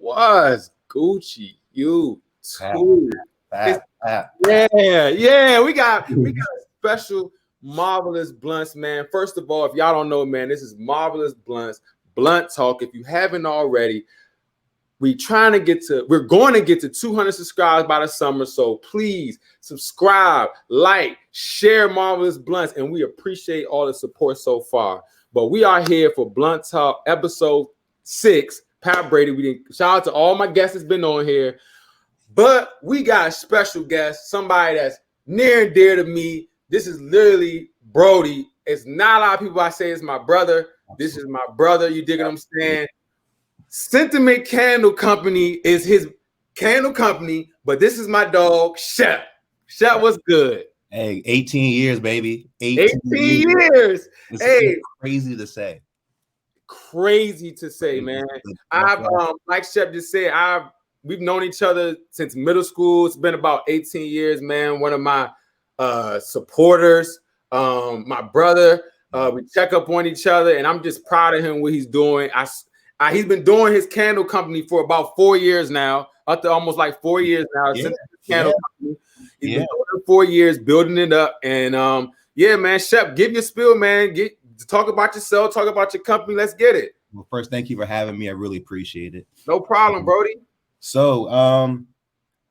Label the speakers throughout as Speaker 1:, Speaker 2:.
Speaker 1: was Gucci. You too. It's,
Speaker 2: Pat.
Speaker 1: yeah. We got a special marvelous Bluntz, man. First of all, if y'all don't know, man, this is marvelous Bluntz, Blunt Talk. If you haven't already, we're going to get to 200 subscribers by the summer. So please subscribe, like, share Marvelous Bluntz, and we appreciate all the support so far. But we are here for Blunt Talk episode 6. Pat Brady. Shout out to all my guests that's been on here. But we got a special guest, somebody that's near and dear to me. This is literally Brody. It's not a lot of people I say it's my brother. This is my brother. You dig what I'm saying? Sentiment Candle Company is his candle company, but this is my dog, Shep. Shep, what's good?
Speaker 2: Hey, 18 years, baby.
Speaker 1: 18 years.
Speaker 2: It's crazy to say.
Speaker 1: Crazy to say, man. I've like Shep just said, we've known each other since middle school. It's been about 18 years, man. One of my supporters, my brother. We check up on each other, and I'm just proud of him, what he's doing. He's been doing his candle company for about 4 years now, up to almost like 4 years now. Since his candle company. He's been doing it 4 years, building it up. And man, Shep, give your spiel, man. Talk about yourself, talk about your company. Let's get it.
Speaker 2: Well, first, thank you for having me. I really appreciate it.
Speaker 1: No problem, Brody.
Speaker 2: So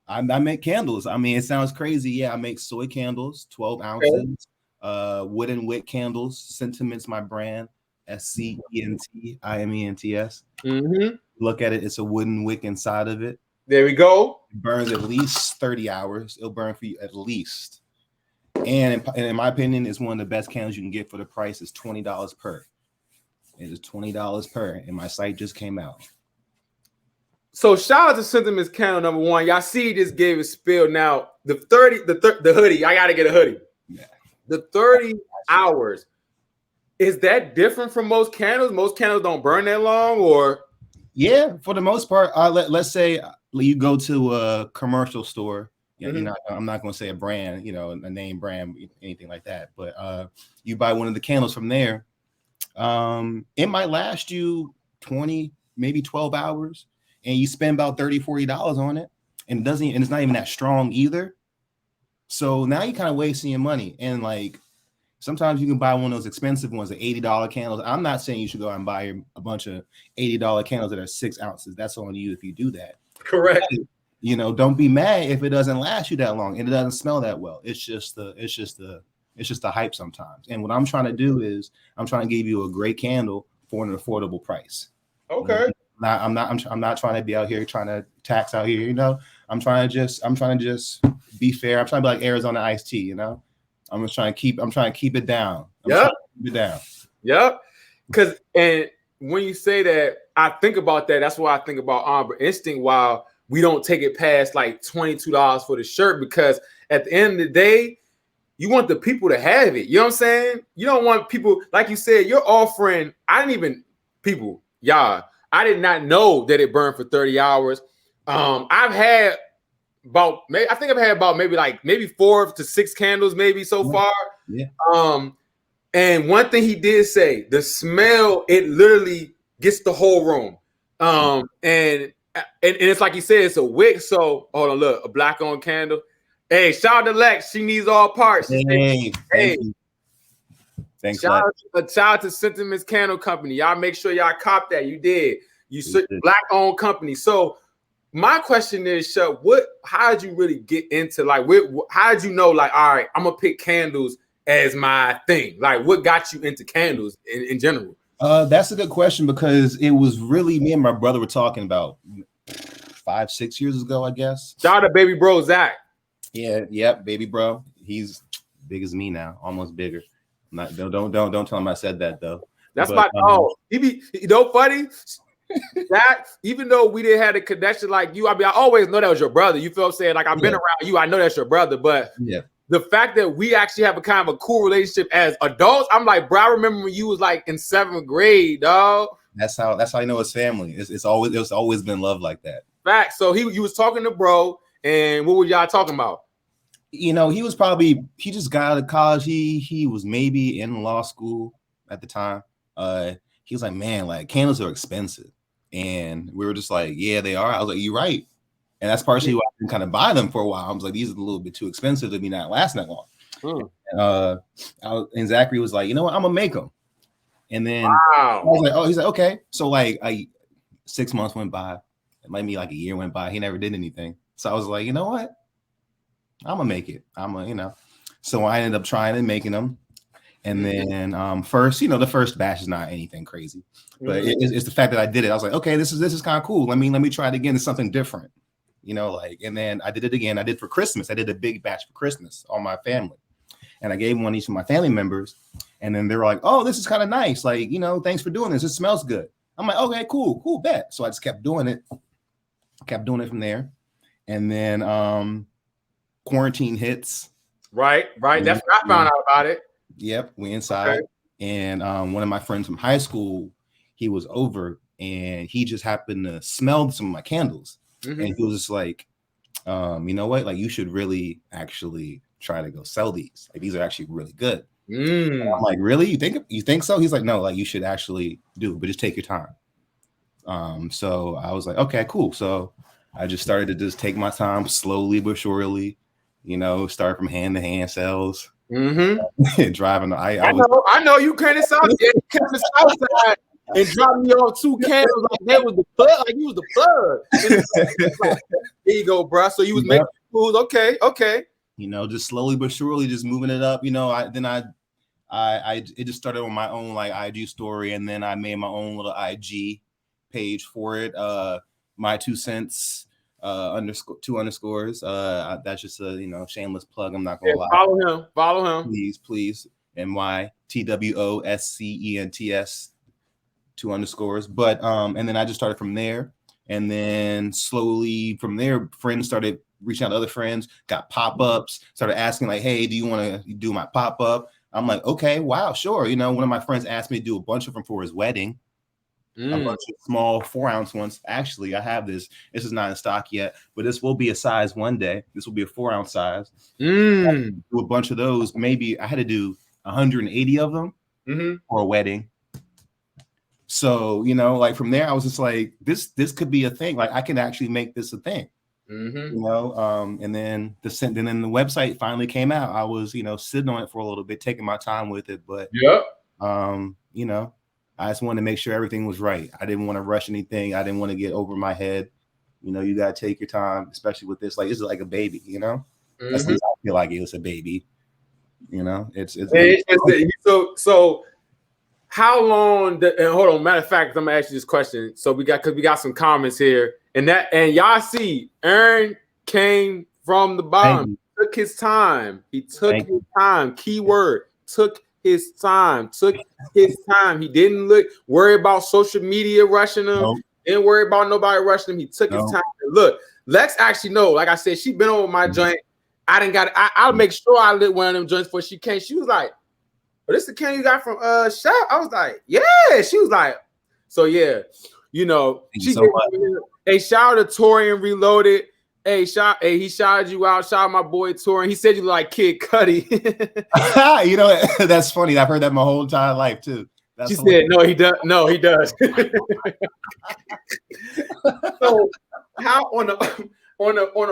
Speaker 2: I make candles. I mean, it sounds crazy. Yeah, I make soy candles, 12 ounces, wooden wick candles. Scentiments, my brand. SCENTIMENTS. Look at it. It's a wooden wick inside of it.
Speaker 1: There we go.
Speaker 2: It burns at least 30 hours. It'll burn for you at least. And in my opinion, it's one of the best candles you can get for the price. It's $20 per. It is $20 per. And my site just came out.
Speaker 1: So shout out to Sentiments Candle number 1. Y'all see, he just gave a spill. Now the hoodie. I gotta get a hoodie. Yeah. The 30 hours. Is that different from most candles? Most candles don't burn that long, or?
Speaker 2: Yeah, for the most part. Let's say you go to a commercial store. I'm not going to say a brand, a name brand, anything like that. But you buy one of the candles from there. It might last you 20, maybe 12 hours, and you spend about $30, $40 on it, and it's not even that strong either. So now you're kind of wasting your money, and like. Sometimes you can buy one of those expensive ones, the $80 candles. I'm not saying you should go out and buy a bunch of $80 candles that are 6 ounces. That's on you if you do that.
Speaker 1: Correct.
Speaker 2: Don't be mad if it doesn't last you that long and it doesn't smell that well. It's just the hype sometimes. And what I'm trying to do is I'm trying to give you a great candle for an affordable price.
Speaker 1: Okay.
Speaker 2: I'm not trying to be out here trying to tax out here. I'm trying to just be fair. I'm trying to be like Arizona iced tea. I'm trying to keep it down.
Speaker 1: Yep.
Speaker 2: Keep it down.
Speaker 1: Yep. And when you say that, I think about that. That's why I think about Amber Instinct. While we don't take it past like $22 for the shirt, because at the end of the day, you want the people to have it. You know what I'm saying? You don't want people, like you said, you're offering. I did not know that it burned for 30 hours. I've had maybe 4 to 6 candles maybe so far.
Speaker 2: Yeah.
Speaker 1: And one thing he did say, the smell, it literally gets the whole room. And it's like he said, it's a wick. So hold on, look, a black on candle. Hey, shout out to Lex. She needs all parts.
Speaker 2: Hey. Thanks.
Speaker 1: Shout out to Sentiments Candle Company. Y'all make sure y'all cop that. You did. You black owned company. So my question is, Shep, how did you really get into how did you know, all right, I'm gonna pick candles as my thing? Like, what got you into candles in general?
Speaker 2: That's a good question, because it was really me and my brother were talking about 5-6 years ago, I guess.
Speaker 1: Shout out to baby bro Zach.
Speaker 2: Yeah, baby bro. He's big as me now, almost bigger. Don't tell him I said that though.
Speaker 1: That's my dog. He be funny. That even though we didn't have a connection like you, I always know that was your brother. You feel what I'm saying? Like, I've been around you, I know that's your brother, but the fact that we actually have a kind of a cool relationship as adults, I'm like, bro, I remember when you was like in 7th grade, dog.
Speaker 2: That's how I know it's family. It's always been love like that.
Speaker 1: Fact. So you was talking to bro, and what were y'all talking about?
Speaker 2: He just got out of college. He was maybe in law school at the time. He was like, man, like, candles are expensive. And we were just like, yeah, they are. I was like, you're right. And that's partially why I didn't kind of buy them for a while. I was like, these are a little bit too expensive to be not lasting that long. And Zachary was like, you know what, I'm gonna make them. And then I was like, oh, he's like, okay. So like 6 months went by, maybe like a year went by. He never did anything. So I was like, you know what, I'm gonna make it. So I ended up trying and making them. And then first, the first batch is not anything crazy, but it's the fact that I did it. I was like, okay, this is kind of cool. Let me try it again. It's something different, and then I did it again. I did for Christmas. I did a big batch for Christmas on my family, and I gave one each of my family members. And then they were like, oh, this is kind of nice. Like, thanks for doing this. It smells good. I'm like, okay, cool, bet. So I just kept doing it from there. And then quarantine hits.
Speaker 1: Right. That's when I found out about it.
Speaker 2: Yep, we inside. Okay. And one of my friends from high school, he was over and he just happened to smell some of my candles. And he was just like, you know what? Like, you should really actually try to go sell these. Like, these are actually really good. I'm like, really? You think so? He's like, no, like, you should actually do, but just take your time. So I was like, okay, cool. So I just started to just take my time slowly but surely, start from hand to hand sales. Driving. I know you came to South
Speaker 1: Side and dropped me off 2 candles like that was the plug, like you was the plug. Like, here you go, bro. So you was making food. Okay.
Speaker 2: Just slowly but surely, just moving it up. It just started on my own like IG story, and then I made my own little IG page for it. My 2 cents. _2 underscores. That's just a shameless plug. I'm not gonna lie.
Speaker 1: Follow him.
Speaker 2: Please. MYTWOSCENTS 2 underscores. But and then I just started from there, and then slowly from there, friends started reaching out to other friends, got pop-ups, started asking like, hey, do you want to do my pop-up? I'm like, okay, wow, sure. One of my friends asked me to do a bunch of them for his wedding. A bunch of small 4-ounce ones. Actually, I have this. This is not in stock yet, but this will be a size one day. This will be a 4-ounce size. Do a bunch of those. Maybe I had to do 180 of them for a wedding. So, like from there, I was just like, this could be a thing. Like, I can actually make this a thing. And then the website finally came out. I was, sitting on it for a little bit, taking my time with it, but I just wanted to make sure everything was right. I didn't want to rush anything. I didn't want to get over my head. You got to take your time, especially with this. Like, this is like a baby, That's what I feel like it was a baby.
Speaker 1: So how long? And hold on. Matter of fact, I'm gonna ask you this question. So we got some comments here, and y'all see, Aaron came from the bottom. He took his time. Keyword: took his time. He didn't worry about social media rushing him. Nope. Didn't worry about nobody rushing him. He took his time. Look, Lex actually know. Like I said, she been on my joint. I'll make sure I lit one of them joints before she came. She was like, "Oh, this is the can you got from Shop?" I was like, "Yeah." She was like, "So yeah, she so a shout out to Torian Reloaded. He shouted you out. Shout out my boy Torian. He said you look like Kid Cudi."
Speaker 2: That's funny. I've heard that my whole entire life too.
Speaker 1: She said, "No, he does. No, he does." So, how on a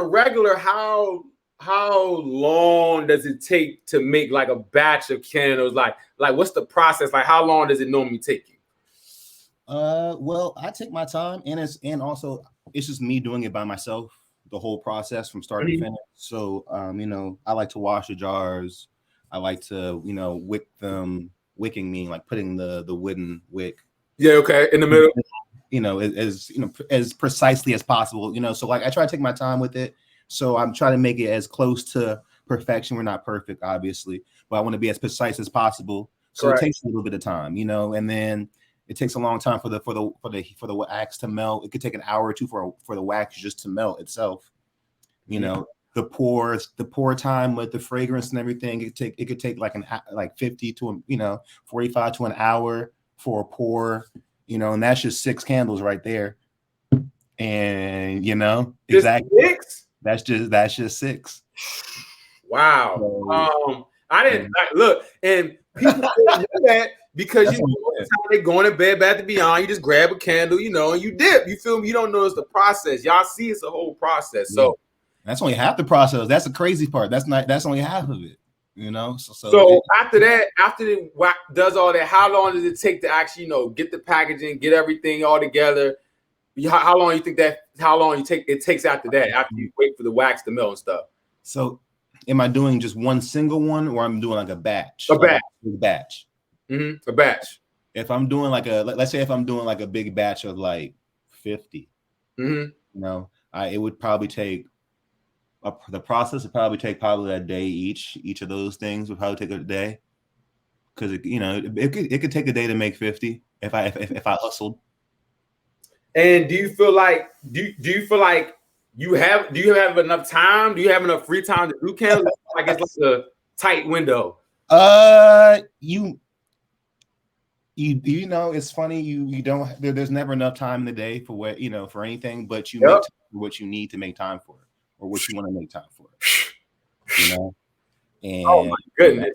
Speaker 1: regular, how long does it take to make like a batch of candles? Like what's the process? Like, how long does it normally take you?
Speaker 2: Well, I take my time, and also it's just me doing it by myself. The whole process from start to finish. So, I like to wash the jars. I like to, wick them. Wicking meaning like putting the wooden wick.
Speaker 1: Yeah. Okay. In the middle.
Speaker 2: As precisely as possible. So like I try to take my time with it. So I'm trying to make it as close to perfection. We're not perfect, obviously, but I want to be as precise as possible. So It takes a little bit of time, and then it takes a long time for the wax to melt. It could take an hour or two for the wax just to melt itself. The pour time with the fragrance and everything. It could take like 50 to 45 to an hour for a pour. And that's just 6 candles right there. And exactly
Speaker 1: 6?
Speaker 2: That's just 6.
Speaker 1: Wow. So, I didn't look, and people didn't know that. because most of the time they going to bed, Bath & Beyond. You just grab a candle, and you dip. You feel me? You don't notice the process. Y'all see it's a whole process.
Speaker 2: Yeah.
Speaker 1: So
Speaker 2: that's only half the process. That's the crazy part. That's only half of it.
Speaker 1: So after that, after it does all that, how long does it take to actually, get the packaging, get everything all together? How long you think that? How long it takes after that? After you wait for the wax to melt and stuff.
Speaker 2: So, am I doing just one single one, or I'm doing like a batch?
Speaker 1: A batch.
Speaker 2: Like a batch.
Speaker 1: Mm-hmm. A batch.
Speaker 2: If I'm doing let's say if I'm doing like a big batch of like 50, it would probably take. The process would probably take a day each. Each of those things would probably take a day, because it could take a day to make 50 if I hustled.
Speaker 1: And do you feel like you have enough time? Do you have enough free time to do candles? Like it's like a tight window.
Speaker 2: It's funny. You don't. There's never enough time in the day for for anything, but you make time for what you need to make time for it, or what you want to make time for it. And
Speaker 1: oh my goodness.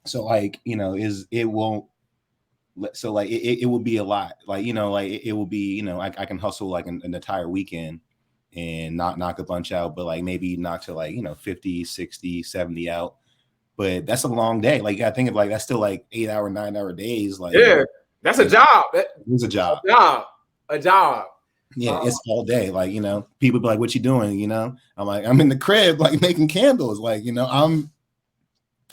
Speaker 2: So it won't. So like it will be a lot. It will be I can hustle like an entire weekend and not knock a bunch out, but like maybe knock to 50, 60, 70 out. But that's a long day. Like I think of that's still like 8 hour, 9 hour days. Like
Speaker 1: that's a job.
Speaker 2: It's a job.
Speaker 1: A job.
Speaker 2: Yeah, it's all day. Like people be like, "What you doing?" I'm like, "I'm in the crib, like making candles." Like I'm.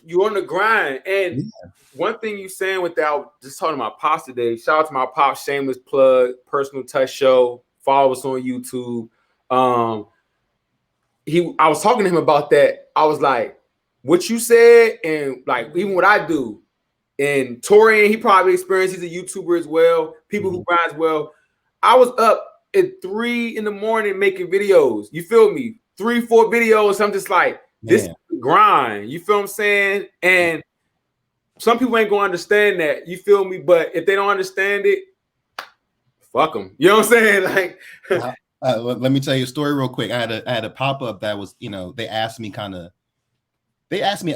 Speaker 1: You on the grind. And one thing you saying without just talking about pops today. Shout out to my pop, shameless plug, Personal Touch Show. Follow us on YouTube. I was talking to him about that. I was like, what you said, and like even what I do. And Torian, he probably experienced, he's a YouTuber as well. People who grind as well. I was up at 3 a.m. making videos. You feel me? 3, 4 videos. I'm just like, this is the grind. You feel what I'm saying? And some people ain't gonna understand that. You feel me? But if they don't understand it, fuck them. You know what I'm saying? Like,
Speaker 2: let me tell you a story real quick. I had a pop-up that was, they asked me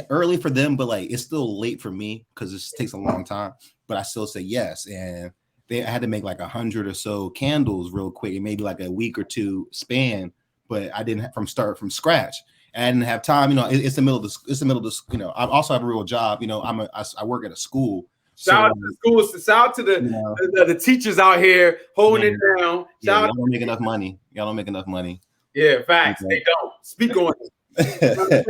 Speaker 2: early for them, but like it's still late for me because this takes a long time. But I still say yes, and I had to make like 100 or so candles real quick, and maybe like a week or two span. But I didn't start from scratch. I didn't have time. It's the middle of the. I also have a real job. I work at a school.
Speaker 1: Shout out to the schools. Shout out to the teachers out here holding it down.
Speaker 2: Y'all don't make enough money.
Speaker 1: Yeah, facts. They don't. Speak on it.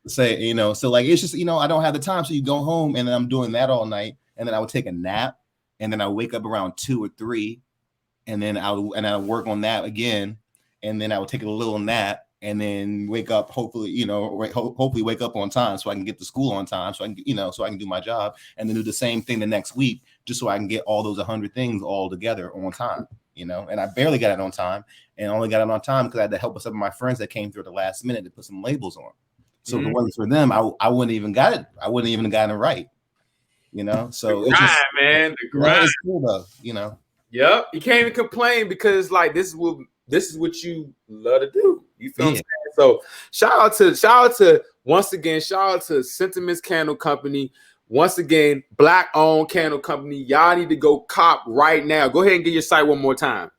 Speaker 2: Say, so like it's just I don't have the time. So you go home, and then I'm doing that all night, and then I would take a nap, and then I wake up around 2 or 3, and then I would work on that again, and then I would take a little nap, and then wake up, hopefully wake up on time so I can get to school on time, so I can so I can do my job, and then do the same thing the next week, just so I can get all those 100 things all together on time. And I barely got it on time, and only got it on time because I had to help with some of my friends that came through at the last minute to put some labels on. So if it wasn't for them, I wouldn't even got it. I wouldn't even gotten it right. So
Speaker 1: the grind, man. The grind.
Speaker 2: It's cool though.
Speaker 1: Yep. You can't even complain because like this is what you love to do. You feel what I'm saying? So shout out to once again, shout out to Scentiments Candle Company. Once again, Black owned candle company. Y'all need to go cop right now. Go ahead and get your site one more time.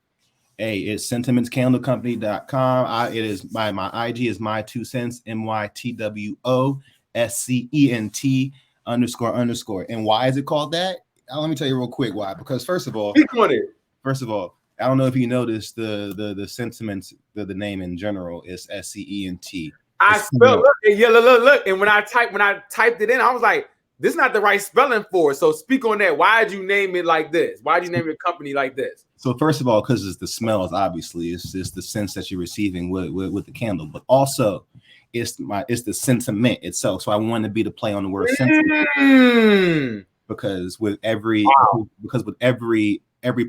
Speaker 2: Hey, it's sentimentscandlecompany.com. It is my IG is my 2 cents, MYTWOSCENT __. And why is it called that? Let me tell you real quick why. Because first of all, I don't know if you noticed the sentiments, the name in general is SCENT.
Speaker 1: I spelled look. And when I typed it in, I was like, this is not the right spelling for it. So speak on that. Why did you name it like this? Why did you name your company like this?
Speaker 2: So first of all, because it's the smells, obviously, it's the sense that you're receiving with the candle, but also it's the sentiment itself. So I wanted to be the play on the word sentiment, because with every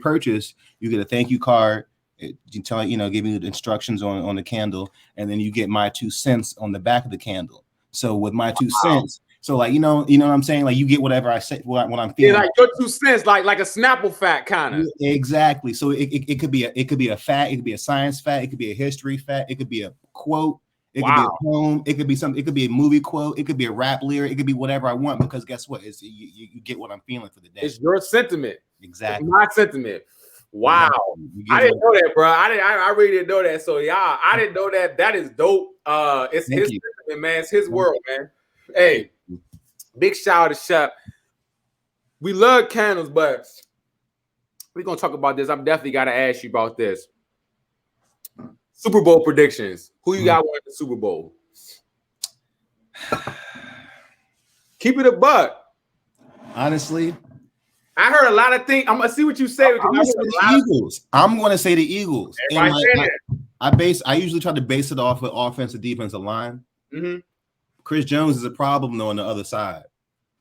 Speaker 2: purchase, you get a thank you card. You tell give you the instructions on the candle, and then you get my 2 cents on the back of the candle. So with my 2 cents. So like you know what I'm saying, like you get whatever I say, what I'm feeling.
Speaker 1: Yeah, like your 2 cents, like a Snapple fact kind of.
Speaker 2: Exactly. So it could be a fact, it could be a science fact, it could be a history fact, it could be a quote, It could be a poem. It could be something. It could be a movie quote. It could be a rap lyric. It could be whatever I want because guess what? It's you get what I'm feeling for the day.
Speaker 1: It's your sentiment.
Speaker 2: Exactly.
Speaker 1: It's my sentiment. Wow. Exactly. I didn't know that, bro. I really didn't know that. So y'all, I didn't know that. That is dope. It's his sentiment, man. It's his world, man. Hey, big shout out to Shep. We love candles, but we're gonna talk about this. I'm definitely gotta ask you about this. Super Bowl predictions. Who you got winning the Super Bowl? Keep it a buck.
Speaker 2: Honestly,
Speaker 1: I heard a lot of things. I'm gonna see what you say.
Speaker 2: I'm gonna say the Eagles. I'm gonna say the Eagles. I usually try to base it off of offensive defensive line.
Speaker 1: Mm-hmm.
Speaker 2: Chris Jones is a problem though on the other side,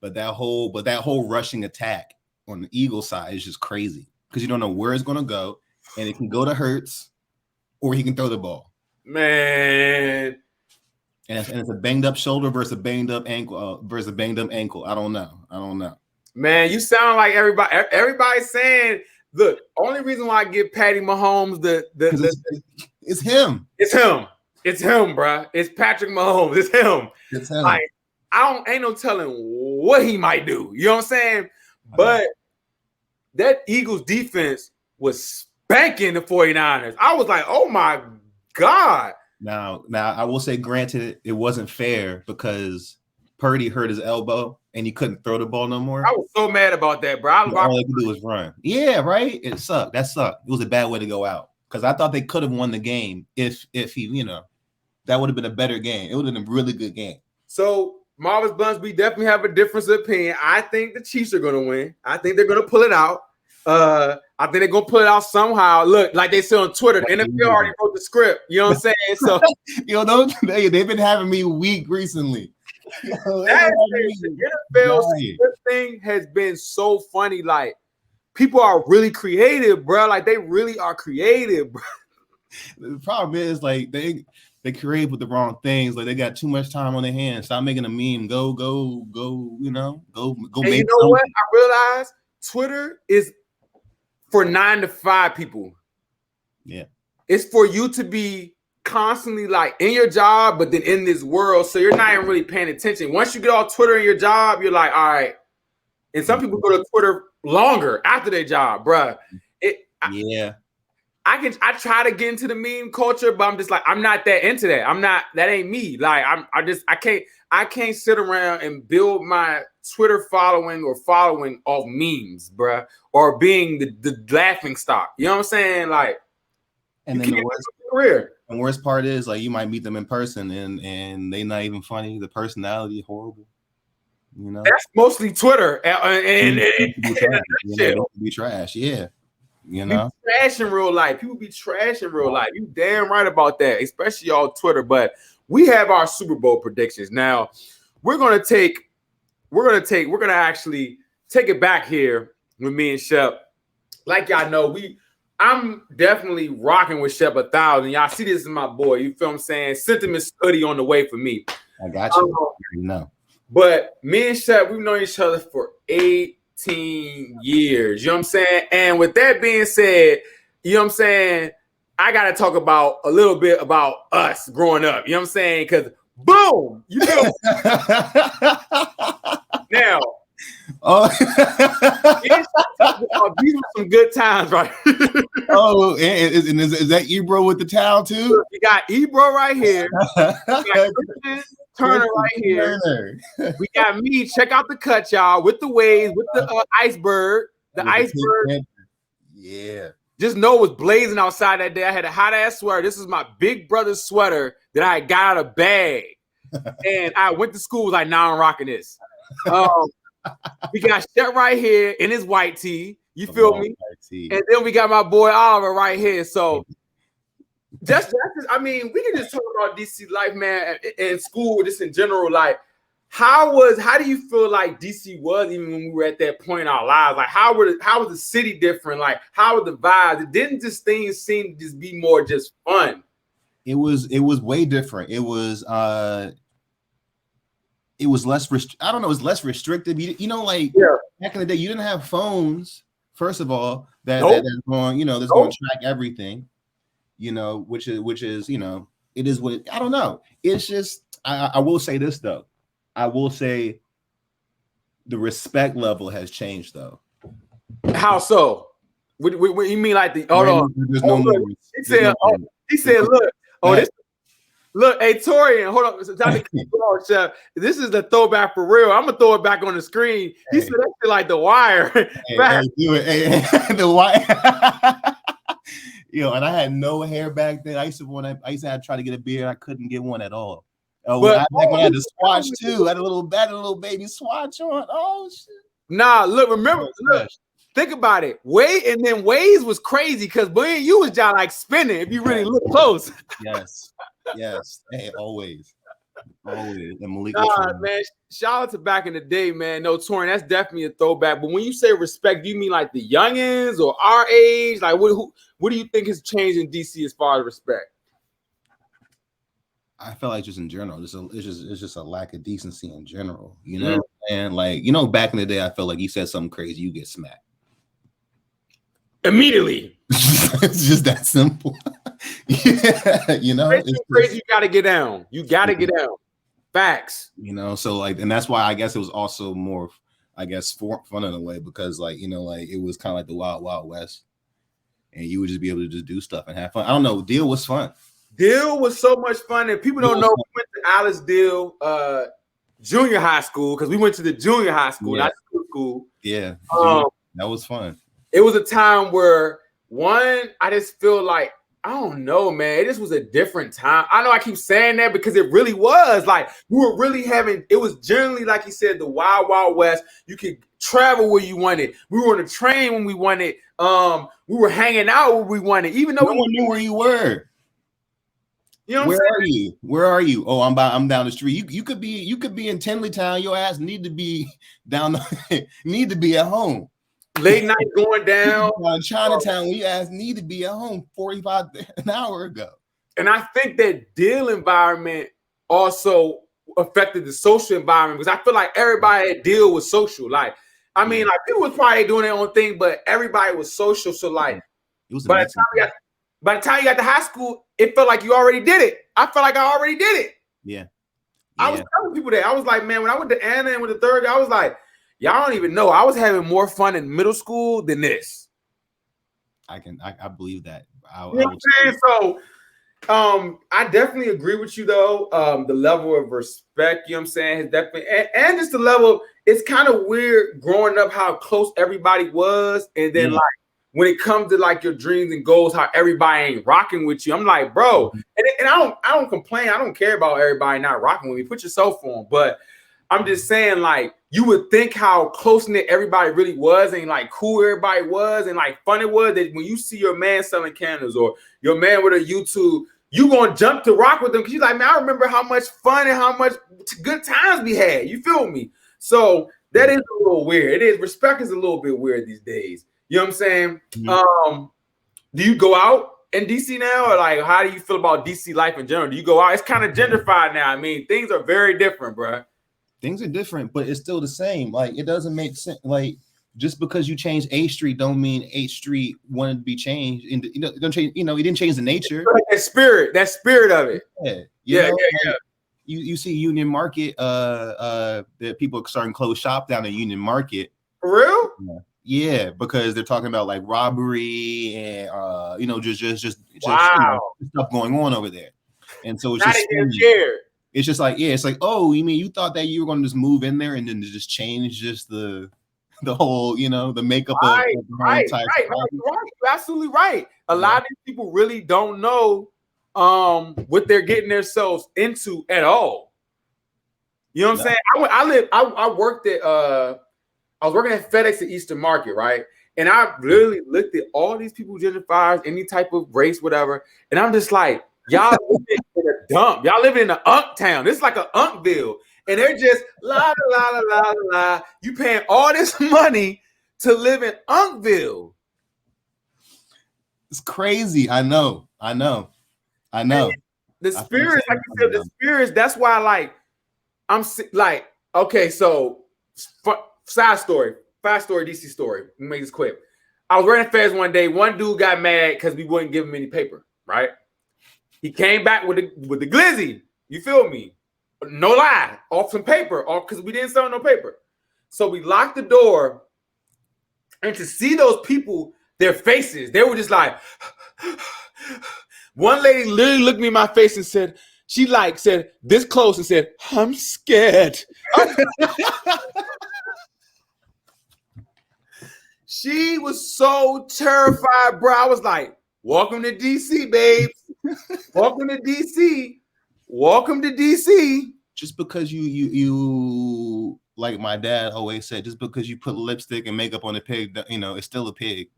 Speaker 2: but that whole rushing attack on the Eagles side is just crazy because you don't know where it's gonna go, and it can go to Hurts. Or he can throw the ball,
Speaker 1: man.
Speaker 2: And it's a banged up shoulder versus a banged up ankle. I don't know.
Speaker 1: Man, you sound like everybody. Everybody's saying, look. Only reason why I give Patty Mahomes
Speaker 2: it's him.
Speaker 1: It's him, bro. It's Patrick Mahomes. It's him. Like ain't no telling what he might do. You know what I'm saying? But that Eagles defense was banking the 49ers. I was like, oh my God.
Speaker 2: Now I will say, granted, it wasn't fair because Purdy hurt his elbow and he couldn't throw the ball no more.
Speaker 1: I was so mad about that, bro.
Speaker 2: All they could do was run. Yeah, right. It sucked. That sucked. It was a bad way to go out because I thought they could have won the game if he, that would have been a better game. It would have been a really good game.
Speaker 1: So Marvelous Bluntz, we definitely have a difference of opinion. I think the Chiefs are going to win. I think they're going to pull it out. I think they're gonna put it out somehow. Look, like they say on Twitter, the NFL already wrote the script. You know what I'm saying? So
Speaker 2: they've been having me weak recently.
Speaker 1: The NFL thing has been so funny. Like people are really creative, bro. Like they really are creative, bro.
Speaker 2: The problem is like they create with the wrong things. Like they got too much time on their hands. Stop making a meme. Go. Go.
Speaker 1: And
Speaker 2: make.
Speaker 1: You know what? I realized Twitter is for 9 to 5 people.
Speaker 2: Yeah.
Speaker 1: It's for you to be constantly like in your job, but then in this world. So you're not even really paying attention. Once you get off Twitter in your job, you're like, all right. And some people go to Twitter longer after their job, bruh. I try to get into the meme culture, but I'm just like, I'm not that into that. That ain't me. Like I can't sit around and build my Twitter following off memes, bruh, or being the laughing stock. You know what I'm saying? Like,
Speaker 2: and then the worst part is like you might meet them in person and they not even funny. The personality horrible.
Speaker 1: That's mostly Twitter and
Speaker 2: be trash. Yeah.
Speaker 1: People trash in real life. People be trash in real life. You damn right about that, especially on Twitter. But we have our Super Bowl predictions. Now, we're gonna actually take it back here with me and Shep. Like y'all know, I'm definitely rocking with Shep 1000. Y'all see this is my boy. You feel what I'm saying? Scentiments hoodie on the way for me.
Speaker 2: I got you.
Speaker 1: But me and Shep, we've known each other for 18 years. You know what I'm saying? And with that being said, you know what I'm saying? I got to talk about a little bit about us growing up. You know what I'm saying? Because boom, you know. Now, these were some good times, right?
Speaker 2: Oh, and is that Ebro with the towel too?
Speaker 1: We got Ebro right here. We got Turner right here. We got me. Check out the cut, y'all, with the waves, with the iceberg. The iceberg.
Speaker 2: Yeah.
Speaker 1: Just know it was blazing outside that day. I had a hot ass sweater. This is my big brother's sweater that I got out of bag. And I went to school, was like, now I'm rocking this. We got Shep right here in his white tee. You feel me? And then we got my boy Oliver right here. So I mean, we can just talk about DC life, man, and school, just in general. Like, how do you feel like DC was even when we were at that point in our lives? Like, how was the city different? Like, how were the vibes? It didn't just things seem to just be more just fun.
Speaker 2: It was way different. It was less I don't know, it was less restrictive. Back in the day, you didn't have phones, first of all, that's going, that's going to track everything, which is, it is what I don't know. It's just I will say this though. I will say the respect level has changed though.
Speaker 1: How so? What you mean like the hold on?
Speaker 2: There's no more.
Speaker 1: He said, look, hey Torian, hold on. Dr. Chef, this is the throwback for real. I'm gonna throw it back on the screen. He said that shit like The Wire.
Speaker 2: Hey, do it. Hey, The Wire. And I had no hair back then. I used to try to get a beard. I couldn't get one at all. When I had the swatch too. I had a little baby swatch on. Oh shit.
Speaker 1: Nah, look, think about it. Waves was crazy because you was just like spinning if you really look close.
Speaker 2: Yes. Hey, always. And Malik.
Speaker 1: Man, shout out to back in the day, man. No, Torian, that's definitely a throwback. But when you say respect, do you mean like the youngins or our age? Like, what do you think has changed in DC as far as respect?
Speaker 2: I feel like just in general, it's just a lack of decency in general, And back in the day, I felt like you said something crazy, you get smacked
Speaker 1: immediately.
Speaker 2: It's just that simple.
Speaker 1: It's crazy. You gotta get down. Get down. Facts.
Speaker 2: So and that's why I guess it was also more, I guess, fun in a way because it was kind of like the Wild Wild West, and you would just be able to just do stuff and have fun. I don't know. Deal was fun. Deal
Speaker 1: was so much fun, and people don't know we went to Alice Deal junior high school because we went to the junior high school, not school.
Speaker 2: Yeah, that was fun.
Speaker 1: It was a time where I just feel like I don't know, man. It just was a different time. I know I keep saying that because it really was like we were really having. It was generally like he said, the Wild Wild West. You could travel where you wanted. We were on a train when we wanted. We were hanging out where we wanted, even though
Speaker 2: no one knew where you were. Where are you? Oh, I'm down the street. You could be in Tinleytown. Your ass need to be need to be at home.
Speaker 1: Late night going down
Speaker 2: in Chinatown. We ass need to be at home 45 an hour ago.
Speaker 1: And I think that deal environment also affected the social environment because I feel like everybody at deal was social. Like, I mean, like people was probably doing their own thing, but everybody was social. So like, by the time you got to high school, it felt like you already did it. I felt like I already did it.
Speaker 2: Yeah.
Speaker 1: I was telling people that. I was like, man, when I went to Anna and with the third guy, I was like, y'all don't even know. I was having more fun in middle school than this.
Speaker 2: I believe that.
Speaker 1: You know what I'm saying? So I definitely agree with you though. The level of respect, you know what I'm saying, is definitely and just the level, it's kind of weird growing up how close everybody was, and then like when it comes to like your dreams and goals, how everybody ain't rocking with you. I'm like, bro, and I don't complain. I don't care about everybody not rocking with me. Put yourself on, but I'm just saying, like, you would think how close-knit everybody really was and like cool everybody was and like fun it was, that when you see your man selling candles or your man with a YouTube, you gonna jump to rock with them because you're like, man, I remember how much fun and how much good times we had. You feel me? So that is a little weird. It is. Respect is a little bit weird these days. You know what I'm saying? Mm-hmm. Do you go out in DC now, or like how do you feel about DC life in general? Do you go out? It's kind of gentrified now. I mean, things are very different, bro.
Speaker 2: Things are different, but it's still the same. Like, it doesn't make sense. Like, just because you change 8th Street don't mean 8th Street wanted to be changed. And don't change. It didn't change the nature.
Speaker 1: That spirit of it.
Speaker 2: Yeah. You see Union Market. That people are starting to close shop down at Union Market.
Speaker 1: For real?
Speaker 2: Yeah, because they're talking about like robbery and just stuff going on over there. And so it's just
Speaker 1: scared.
Speaker 2: It's just like, it's like, oh, you mean you thought that you were going to just move in there and then just change just the whole, the makeup of the whole type.
Speaker 1: Right. You're absolutely right. A lot of these people really don't know what they're getting themselves into at all. You know what I'm saying? I worked at I was working at FedEx at Eastern Market, right? And I literally looked at all these people, gentrifiers, any type of race, whatever, and I'm just like, y'all living in a dump. Y'all living in an Unk town. This is like an Unkville. And they're just la la la la la la. You paying all this money to live in Unkville.
Speaker 2: It's crazy. I know.
Speaker 1: And the spirits, like you said, the spirits, that's why I'm like, okay, so fast story, DC story. Let me make this quick. I was running fast one day. One dude got mad because we wouldn't give him any paper, right? He came back with the glizzy. You feel me? No lie, off some paper, off because we didn't sell no paper. So we locked the door, and to see those people, their faces, they were just like. One lady literally looked me in my face and said, she said this close and said, "I'm scared." She was so terrified, bro. I was like, "Welcome to DC, babes. Welcome to DC. Welcome to DC."
Speaker 2: Just because you like my dad always said, just because you put lipstick and makeup on a pig, it's still a pig.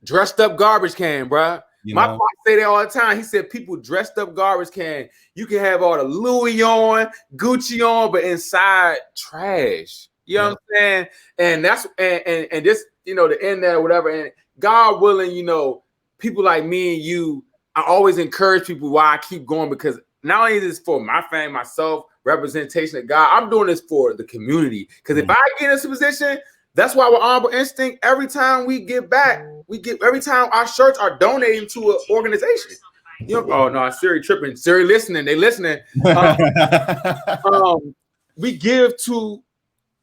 Speaker 1: Dressed up garbage can, bro. My father say that all the time. He said people dressed up garbage can. You can have all the Louis on, Gucci on, but inside trash. You know what I'm saying? And that's and this, the end there, whatever. And God willing, people like me and you, I always encourage people why I keep going, because not only is this for my family, myself, representation of God, I'm doing this for the community. Because if I get in this position, that's why with Honorable Instinct, every time we give back, every time our shirts are donating to an organization. Oh no, Siri tripping. Siri listening. They listening. We give to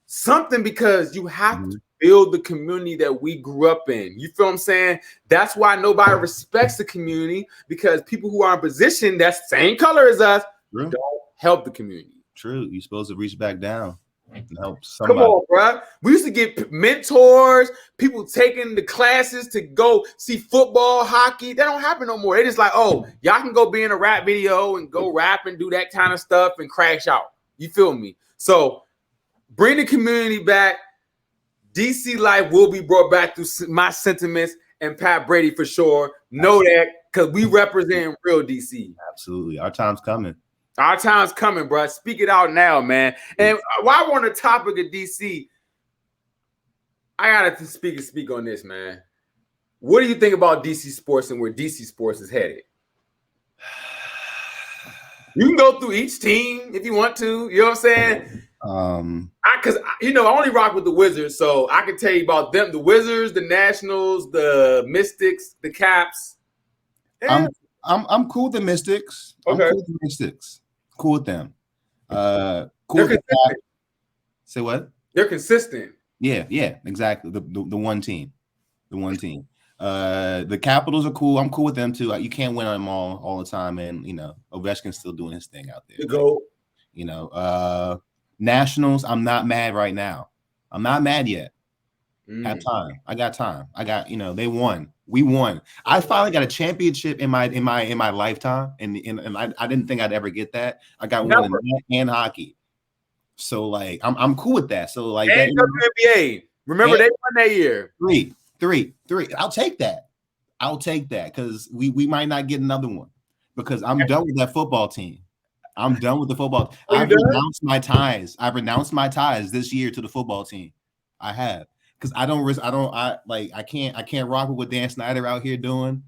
Speaker 1: something because you have to build the community that we grew up in. You feel what I'm saying? That's why nobody respects the community, because people who are in position that's same color as us don't help the community.
Speaker 2: True. You're supposed to reach back down. Help somebody.
Speaker 1: Come on, bro. We used to get mentors, people taking the classes to go see football, hockey. That don't happen no more. They just like, oh, y'all can go be in a rap video and go rap and do that kind of stuff and crash out. You feel me? So bring the community back. DC life will be brought back through my sentiments and Pat Brady for sure. Know that, because we represent real DC.
Speaker 2: Absolutely. Our time's coming.
Speaker 1: Our time's coming, bro. Speak it out now, man. And while we're on the topic of DC, I gotta speak on this, man. What do you think about DC sports and where DC sports is headed? You can go through each team if you want to. You know what I'm saying? Because I only rock with the Wizards, so I can tell you about them: the Wizards, the Nationals, the Mystics, the Caps.
Speaker 2: I'm cool with the Mystics. Okay. I'm cool with the Mystics. Cool with them. Cool with the Say what?
Speaker 1: They're consistent.
Speaker 2: Yeah, exactly. The one team. The one team. The Capitals are cool. I'm cool with them too. You can't win on them all the time, and Ovechkin's still doing his thing out there. Nationals, I'm not mad right now. I'm not mad yet. Have time. I got time. I got, they won. We won. I finally got a championship in my lifetime, and I didn't think I'd ever get that. I got one in net and hockey. So I'm cool with that. So and
Speaker 1: WNBA. Remember they won that year.
Speaker 2: Three. I'll take that because we might not get another one, because I'm done with that football team. I'm done with the football. I've renounced my ties. I've renounced my ties this year to the football team. I have, because I can't rock with what Dan Snyder out here doing.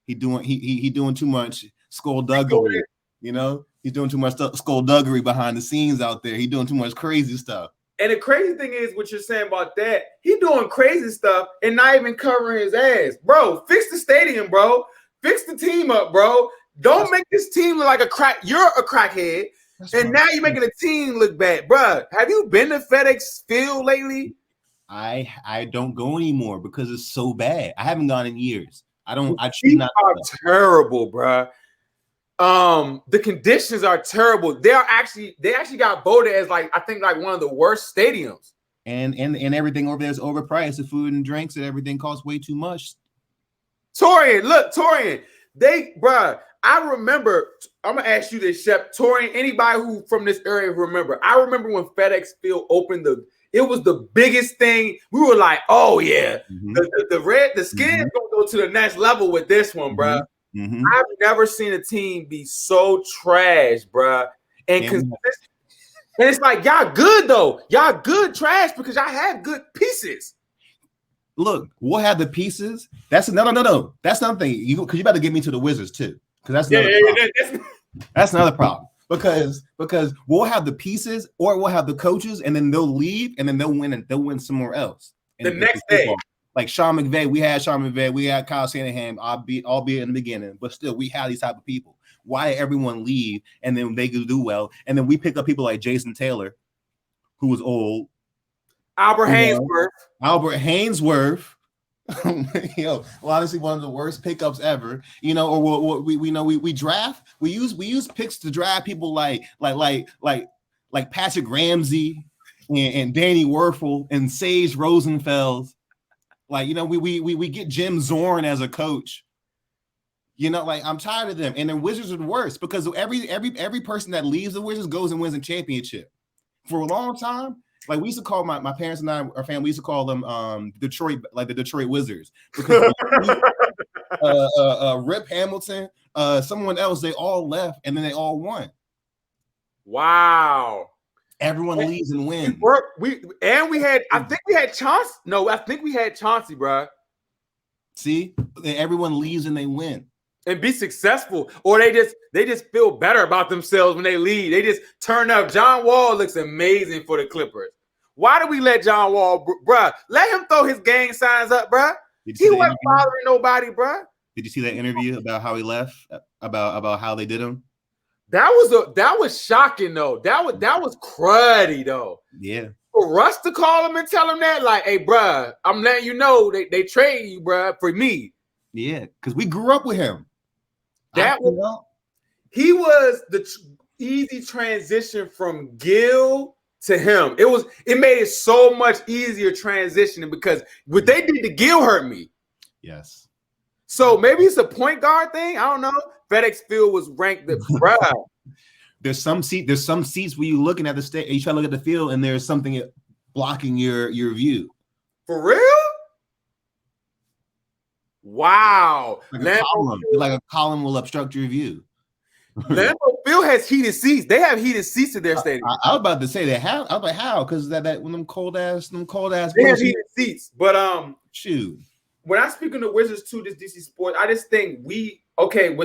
Speaker 2: He doing too much skullduggery. He's doing too much skullduggery behind the scenes out there. He's doing too much crazy stuff.
Speaker 1: And the crazy thing is, what you're saying about that, he doing crazy stuff and not even covering his ass, bro. Fix the stadium, bro. Fix the team up, bro. Don't make this team look like a crack. You're a crackhead, and now you're making the team look bad, bro. Have you been to FedEx Field lately?
Speaker 2: I don't go anymore because it's so bad. I haven't gone in years. I choose
Speaker 1: These
Speaker 2: not.
Speaker 1: Are terrible, bro. The conditions are terrible. They actually got voted as I think one of the worst stadiums.
Speaker 2: And everything over there is overpriced. The food and drinks and everything costs way too much.
Speaker 1: Torian, I remember. I'm gonna ask you this, Shep. Torian, anybody who from this area remember? I remember when FedEx Field opened it was the biggest thing. We were like, oh yeah, the skin is gonna go to the next level with this one, bro. I've never seen a team be so trash, bro. And it's like, y'all good though. Y'all good trash because y'all have good pieces.
Speaker 2: Look, we'll have the pieces. That's no. That's another thing. Because you better get me to the Wizards too. Because that's another problem. That's another problem. Because we'll have the pieces, or we'll have the coaches, and then they'll leave, and then they'll win somewhere else.
Speaker 1: The next day.
Speaker 2: Like Sean McVay, we had Sean McVay, we had Kyle Shanahan, albeit in the beginning, but still we had these type of people. Why did everyone leave and then they could do well? And then we pick up people like Jason Taylor, who was old.
Speaker 1: Albert Haynesworth.
Speaker 2: Albert Haynesworth. Honestly, one of the worst pickups ever. Or we draft. We use picks to draft people like Patrick Ramsey and Danny Werfel and Sage Rosenfeld. We get Jim Zorn as a coach. I'm tired of them. And the Wizards are the worst because every person that leaves the Wizards goes and wins a championship. For a long time, like we used to call my parents and I, our family, we used to call them Detroit, like the Detroit Wizards. Because Rip Hamilton, someone else, they all left and then they all won.
Speaker 1: Wow.
Speaker 2: Everyone leaves and wins.
Speaker 1: I think we had Chauncey. No, I think we had Chauncey, bro.
Speaker 2: See, everyone leaves and they win.
Speaker 1: And be successful, or they just feel better about themselves when they leave. They just turn up. John Wall looks amazing for the Clippers. Why do we let John Wall, bruh? Let him throw his gang signs up, bruh. He wasn't bothering nobody, bruh.
Speaker 2: Did you see that interview about how he left? About how they did him?
Speaker 1: That was shocking though. That was cruddy though.
Speaker 2: Yeah.
Speaker 1: For Russ to call him and tell him that, like, hey, bruh, I'm letting you know they trade you, bruh, for me.
Speaker 2: Yeah, because we grew up with him.
Speaker 1: He was the easy transition from Gil to him. It made it so much easier transitioning because what they did to Gil hurt me.
Speaker 2: Yes.
Speaker 1: So maybe it's a point guard thing. I don't know. FedEx Field was ranked the bruh.
Speaker 2: There's some seats where you looking at the state, you try to look at the field, and there's something blocking your view.
Speaker 1: For real? Wow.
Speaker 2: Like a column will obstruct your view.
Speaker 1: Lambeau Field has heated seats. They have heated seats in their stadium.
Speaker 2: I was about to say they have. I was like, how? Because that when them cold ass.
Speaker 1: They have heated seats. But
Speaker 2: shoot.
Speaker 1: When I speak on the Wizards too, this DC Sports, I just think with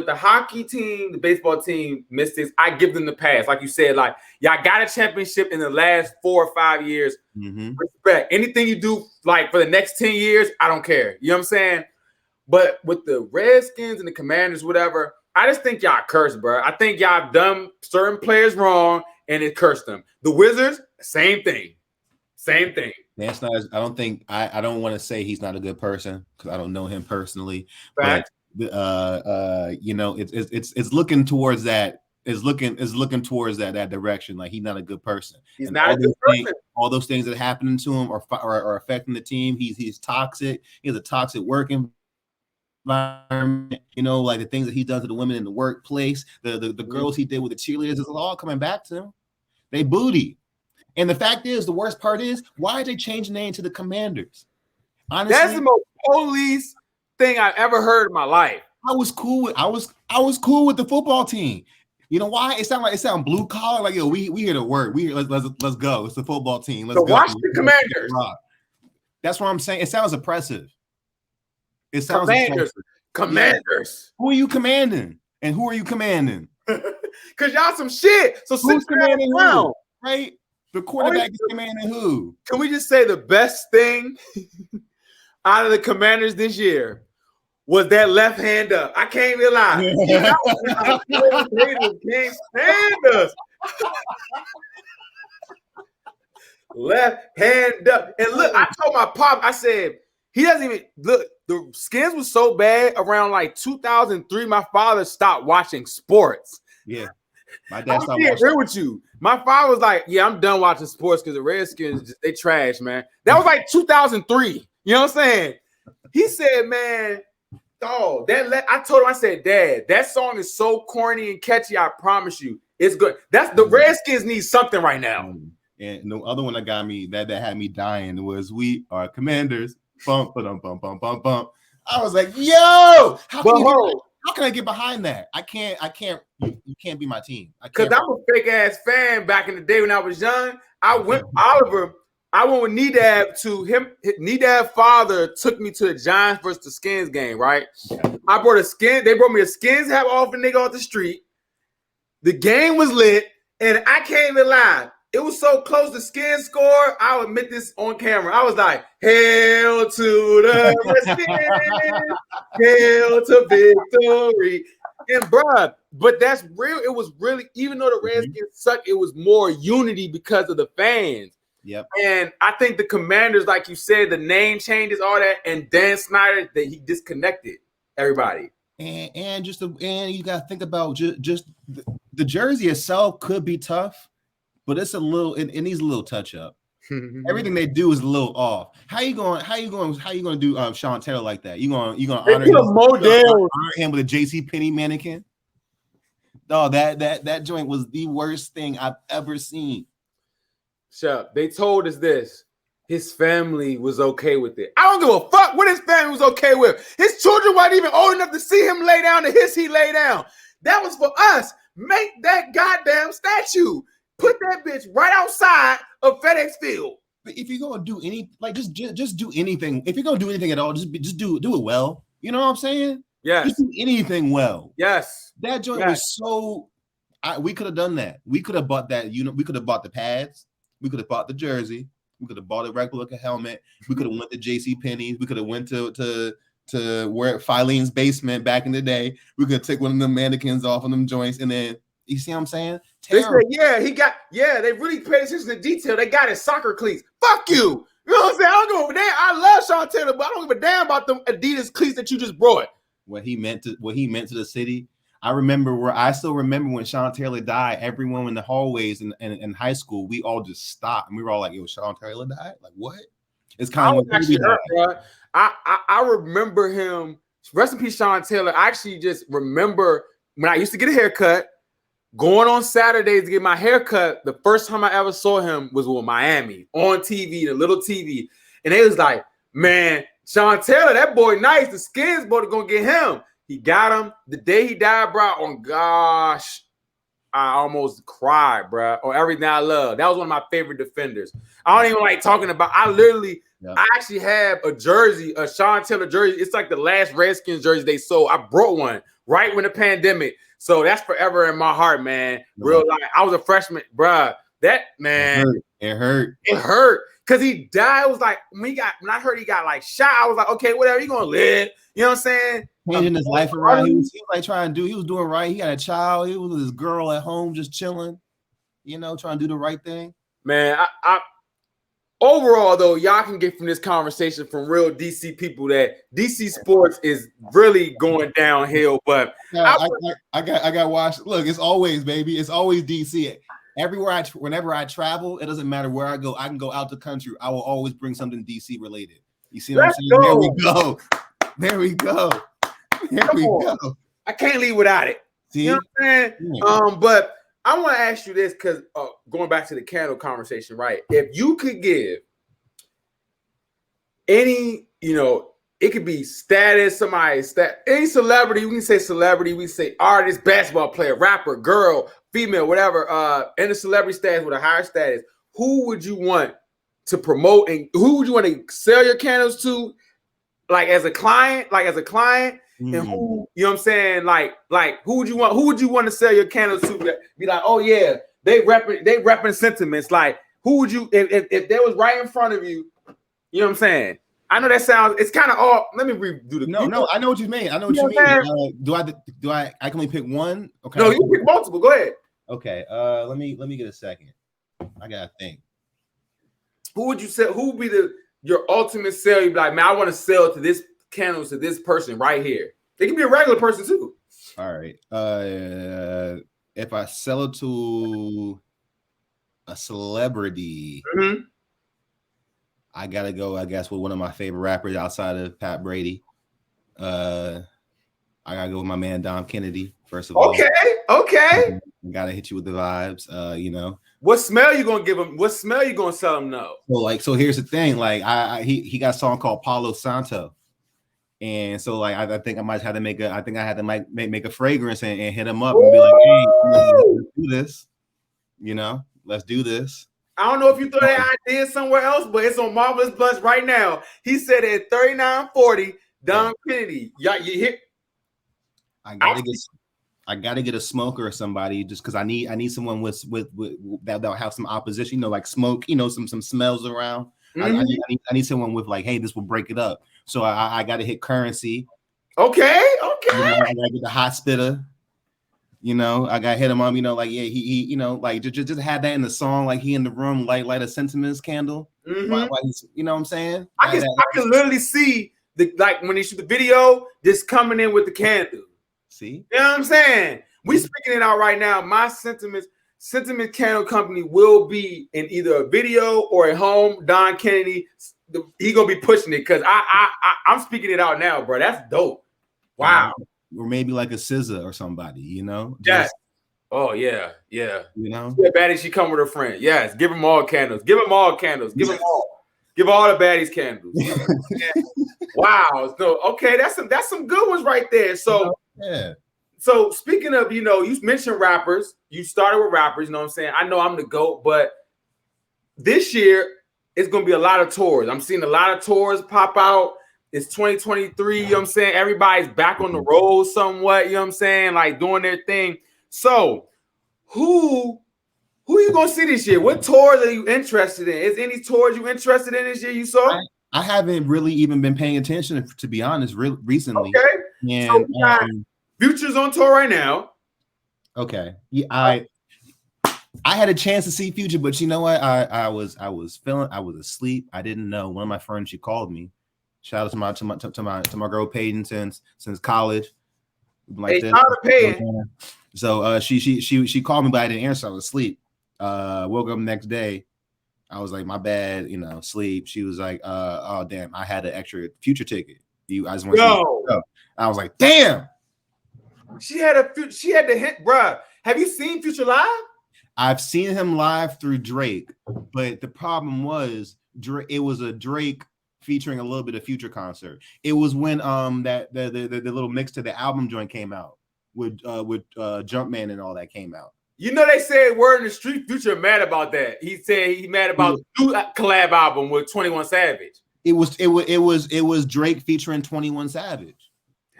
Speaker 1: the hockey team, the baseball team, Mystics, I give them the pass. Like you said, like y'all got a championship in the last 4 or 5 years. Mm-hmm. Respect. Anything you do like for the next 10 years, I don't care. You know what I'm saying? But with the Redskins and the Commanders, whatever, I just think y'all cursed, bro. I think y'all done certain players wrong and it cursed them. The Wizards, same thing. Same thing.
Speaker 2: That's not. I don't think. I don't want to say he's not a good person because I don't know him personally.
Speaker 1: Fact.
Speaker 2: But it's looking towards that. Is looking towards that direction. Like he's not a good person.
Speaker 1: He's not a good person.
Speaker 2: All those things that are happening to him are affecting the team. He's toxic. He has a toxic work environment. Like the things that he does to the women in the workplace, the girls he did with the cheerleaders, it's all coming back to him. They booty. And the fact is, the worst part is, why did they change the name to the Commanders? Honestly,
Speaker 1: that's the most police thing I've ever heard in my life.
Speaker 2: I was cool with the football team. You know why? It sound blue collar. Like, yo, we here to work. Let's go. It's the football team. Let's go.
Speaker 1: Watch the Commanders.
Speaker 2: That's what I'm saying. It sounds oppressive. It sounds
Speaker 1: Commanders.
Speaker 2: Who are you commanding? And who are you commanding?
Speaker 1: Because y'all some shit. So
Speaker 2: who's commanding who? Right? The quarterback is commanding who?
Speaker 1: Can we just say the best thing out of the Commanders this year was that left hand up? I can't even lie. Can't stand us. Left hand up. And look, I told my pop, I said, he doesn't even look. The Skins was so bad around like 2003. My father stopped watching sports.
Speaker 2: Yeah, my dad stopped
Speaker 1: watching. Real with you. My father was like, "Yeah, I'm done watching sports because the Redskins they trash, man." That was like 2003. You know what I'm saying? He said, "Man, dog, I told him, I said, Dad, that song is so corny and catchy. I promise you, it's good. That's the Redskins need something right now."
Speaker 2: And the other one that got me that had me dying was "We Are Commanders." Bump, bump, bump, bump, bump, bump. I was like, yo, how can I get behind that? I can't. You can't be my team.
Speaker 1: Because I'm a fake ass fan back in the day when I was young. I went Oliver. I went with Nedab to him. Nedab's father took me to the Giants versus the Skins game. Right. I brought a skin. They brought me a Skins hat off a nigga off the street. The game was lit, and I can't even lie. it was so close to skin score. I'll admit this on camera. I was like, "Hail to the Redskins, hail to victory." And bruh, but that's real. It was really, even though the Redskins suck, it was more unity because of the fans.
Speaker 2: Yep.
Speaker 1: And I think the Commanders, like you said, the name changes, all that, and Dan Snyder, that he disconnected everybody.
Speaker 2: And you got to think about just the jersey itself could be tough, but it's a little, it needs a little touch up. Everything they do is a little off. How you going to do Sean Taylor like that? You going to honor him with a JCPenney mannequin? No, that joint was the worst thing I've ever seen.
Speaker 1: Shut. They told us this. His family was okay with it. I don't give a fuck what his family was okay with. His children weren't even old enough to see him lay down the hiss he lay down. That was for us. Make that goddamn statue. Put that bitch right outside of FedEx Field.
Speaker 2: But if you're gonna do any, like just do anything. If you're gonna do anything at all, just do it well. You know what I'm saying?
Speaker 1: Yes.
Speaker 2: Just do anything well.
Speaker 1: Yes.
Speaker 2: That joint was so. We could have done that. We could have bought that. We could have bought the pads. We could have bought the jersey. We could have bought a replica helmet. We could have went to JCPenney's. We could have went to where Filene's basement back in the day. We could take one of them mannequins off of them joints, and then you see what I'm saying?
Speaker 1: They said, they really paid attention to detail. They got his soccer cleats. Fuck you. You know what I'm saying? I don't give a damn. I love Sean Taylor, but I don't give a damn about them Adidas cleats that you just brought.
Speaker 2: What he meant to the city. I still remember when Sean Taylor died, everyone in the hallways in high school, we all just stopped and we were all like, yo, Sean Taylor died? Like, what? It's kind of
Speaker 1: hurt, I remember him. Rest in peace, Sean Taylor. I actually just remember when I used to get a haircut, going on Saturdays to get my haircut. The first time I ever saw him was with Miami on TV, the little TV. And they was like, man, Sean Taylor, that boy nice. The Skins boy gonna get him. He got him the day he died, bro. Oh gosh, I almost cried, bro. On Everything I Love. That was one of my favorite defenders. I don't even like talking about. I actually have a jersey, a Sean Taylor jersey. It's like the last Redskins jersey they sold. I brought one right when the pandemic. So that's forever in my heart, man. Real life. I was a freshman, bro. That man,
Speaker 2: it hurt.
Speaker 1: Because he died. It was like when I heard he got like shot, I was like, okay, whatever, he gonna live. You know what I'm saying?
Speaker 2: Changing his life around. He was like he was doing right. He got a child. He was with his girl at home just chilling, trying to do the right thing.
Speaker 1: Man, I overall though, y'all can get from this conversation from real DC people that DC sports is really going downhill. But
Speaker 2: I got watched. Look, it's always, baby. It's always DC. Everywhere whenever I travel, it doesn't matter where I go. I can go out the country. I will always bring something DC related. You see what I'm saying? There we go. There we go. I
Speaker 1: can't leave without it. See? You know what I'm saying? Yeah. But I want to ask you this because going back to the candle conversation, right? If you could give any, it could be status, any celebrity, we can say celebrity, we can say artist, basketball player, rapper, girl, female, whatever, and a celebrity status with a higher status, who would you want to promote and who would you want to sell your candles to, like as a client, and who, you know what I'm saying, like who would you want to sell your candles to? Be like, oh yeah, they repping sentiments. Like, who would you, if they was right in front of you, you know what I'm saying? I know that sounds, it's kind of all. Let me redo the.
Speaker 2: No, I know what you mean. Do I can only pick one? Okay.
Speaker 1: No, you pick multiple. Go ahead.
Speaker 2: Okay. Let me get a second. I gotta think.
Speaker 1: Who would you sell? Who would be your ultimate sale? You'd be like, man, I want to sell to this candles to this person right here. It can be a regular person too.
Speaker 2: All right. If I sell it to a celebrity, I gotta go, I guess, with one of my favorite rappers outside of Pat Brady. I gotta go with my man Dom Kennedy, first of all.
Speaker 1: Okay.
Speaker 2: I gotta hit you with the vibes.
Speaker 1: What smell you gonna give him? What smell you gonna sell him now?
Speaker 2: So here's the thing. Like, he got a song called Palo Santo. And so, like, I think I might have to make a fragrance and hit him up and be like, hey, let's do this. Let's do this.
Speaker 1: I don't know if you throw that idea somewhere else, but it's on Marvelous Bluntz right now. He said at 3940, Don Kennedy. Yeah, you hit.
Speaker 2: I I gotta get a smoker or somebody just because I need someone with that'll have some opposition, like smoke, some smells around.
Speaker 1: Mm-hmm.
Speaker 2: I need someone with like, hey, this will break it up. So I got to hit Currency.
Speaker 1: Okay.
Speaker 2: I gotta get the hot spitter. I got to hit him up. Like he like just had that in the song, like he in the room, light a Scentiments candle.
Speaker 1: Mm-hmm.
Speaker 2: While he's, what I'm saying?
Speaker 1: I can literally see when they shoot the video, just coming in with the candle.
Speaker 2: See,
Speaker 1: you know what I'm saying? We speaking it out right now. My Sentiment Candle Company will be in either a video or at home. Don Kennedy, he gonna be pushing it because I'm speaking it out now, bro. That's dope. Wow.
Speaker 2: Or maybe like a scissor or somebody,
Speaker 1: Yes. Oh yeah.
Speaker 2: Yeah,
Speaker 1: baddie, she come with her friend. Yes, give them all candles. Give them all candles. Give them all. Give all the baddies candles. Wow. So okay, that's some good ones right there. So
Speaker 2: yeah.
Speaker 1: So speaking of, you mentioned rappers. You started with rappers, you know what I'm saying? I know I'm the GOAT, but this year it's going to be a lot of tours. I'm seeing a lot of tours pop out. It's 2023, you know what I'm saying? Everybody's back on the road somewhat, you know what I'm saying? Like doing their thing. So who are you going to see this year? What tours are you interested in? Is any tours you interested in this year you saw?
Speaker 2: I haven't really even been paying attention, to be honest, recently.
Speaker 1: Okay.
Speaker 2: And
Speaker 1: so Future's on tour right now.
Speaker 2: Okay. Yeah, I had a chance to see Future, but you know what? I was asleep. I didn't know. One of my friends, she called me. Shout out to my girl Peyton since college. Like this. So she called me, but I didn't answer. I was asleep. Woke up next day. I was like, my bad, sleep. She was like, oh damn, I had an extra Future ticket. I just want to see. I was like, damn.
Speaker 1: She had the hit, bruh. Have you seen Future live?
Speaker 2: I've seen him live through Drake, but the problem was it was a Drake featuring a little bit of Future concert. It was when that the little mix to the album joint came out with Jumpman and all that came out.
Speaker 1: They said word in the street, Future mad about that. He said he mad about the new collab album with 21 Savage.
Speaker 2: It was Drake featuring 21 Savage.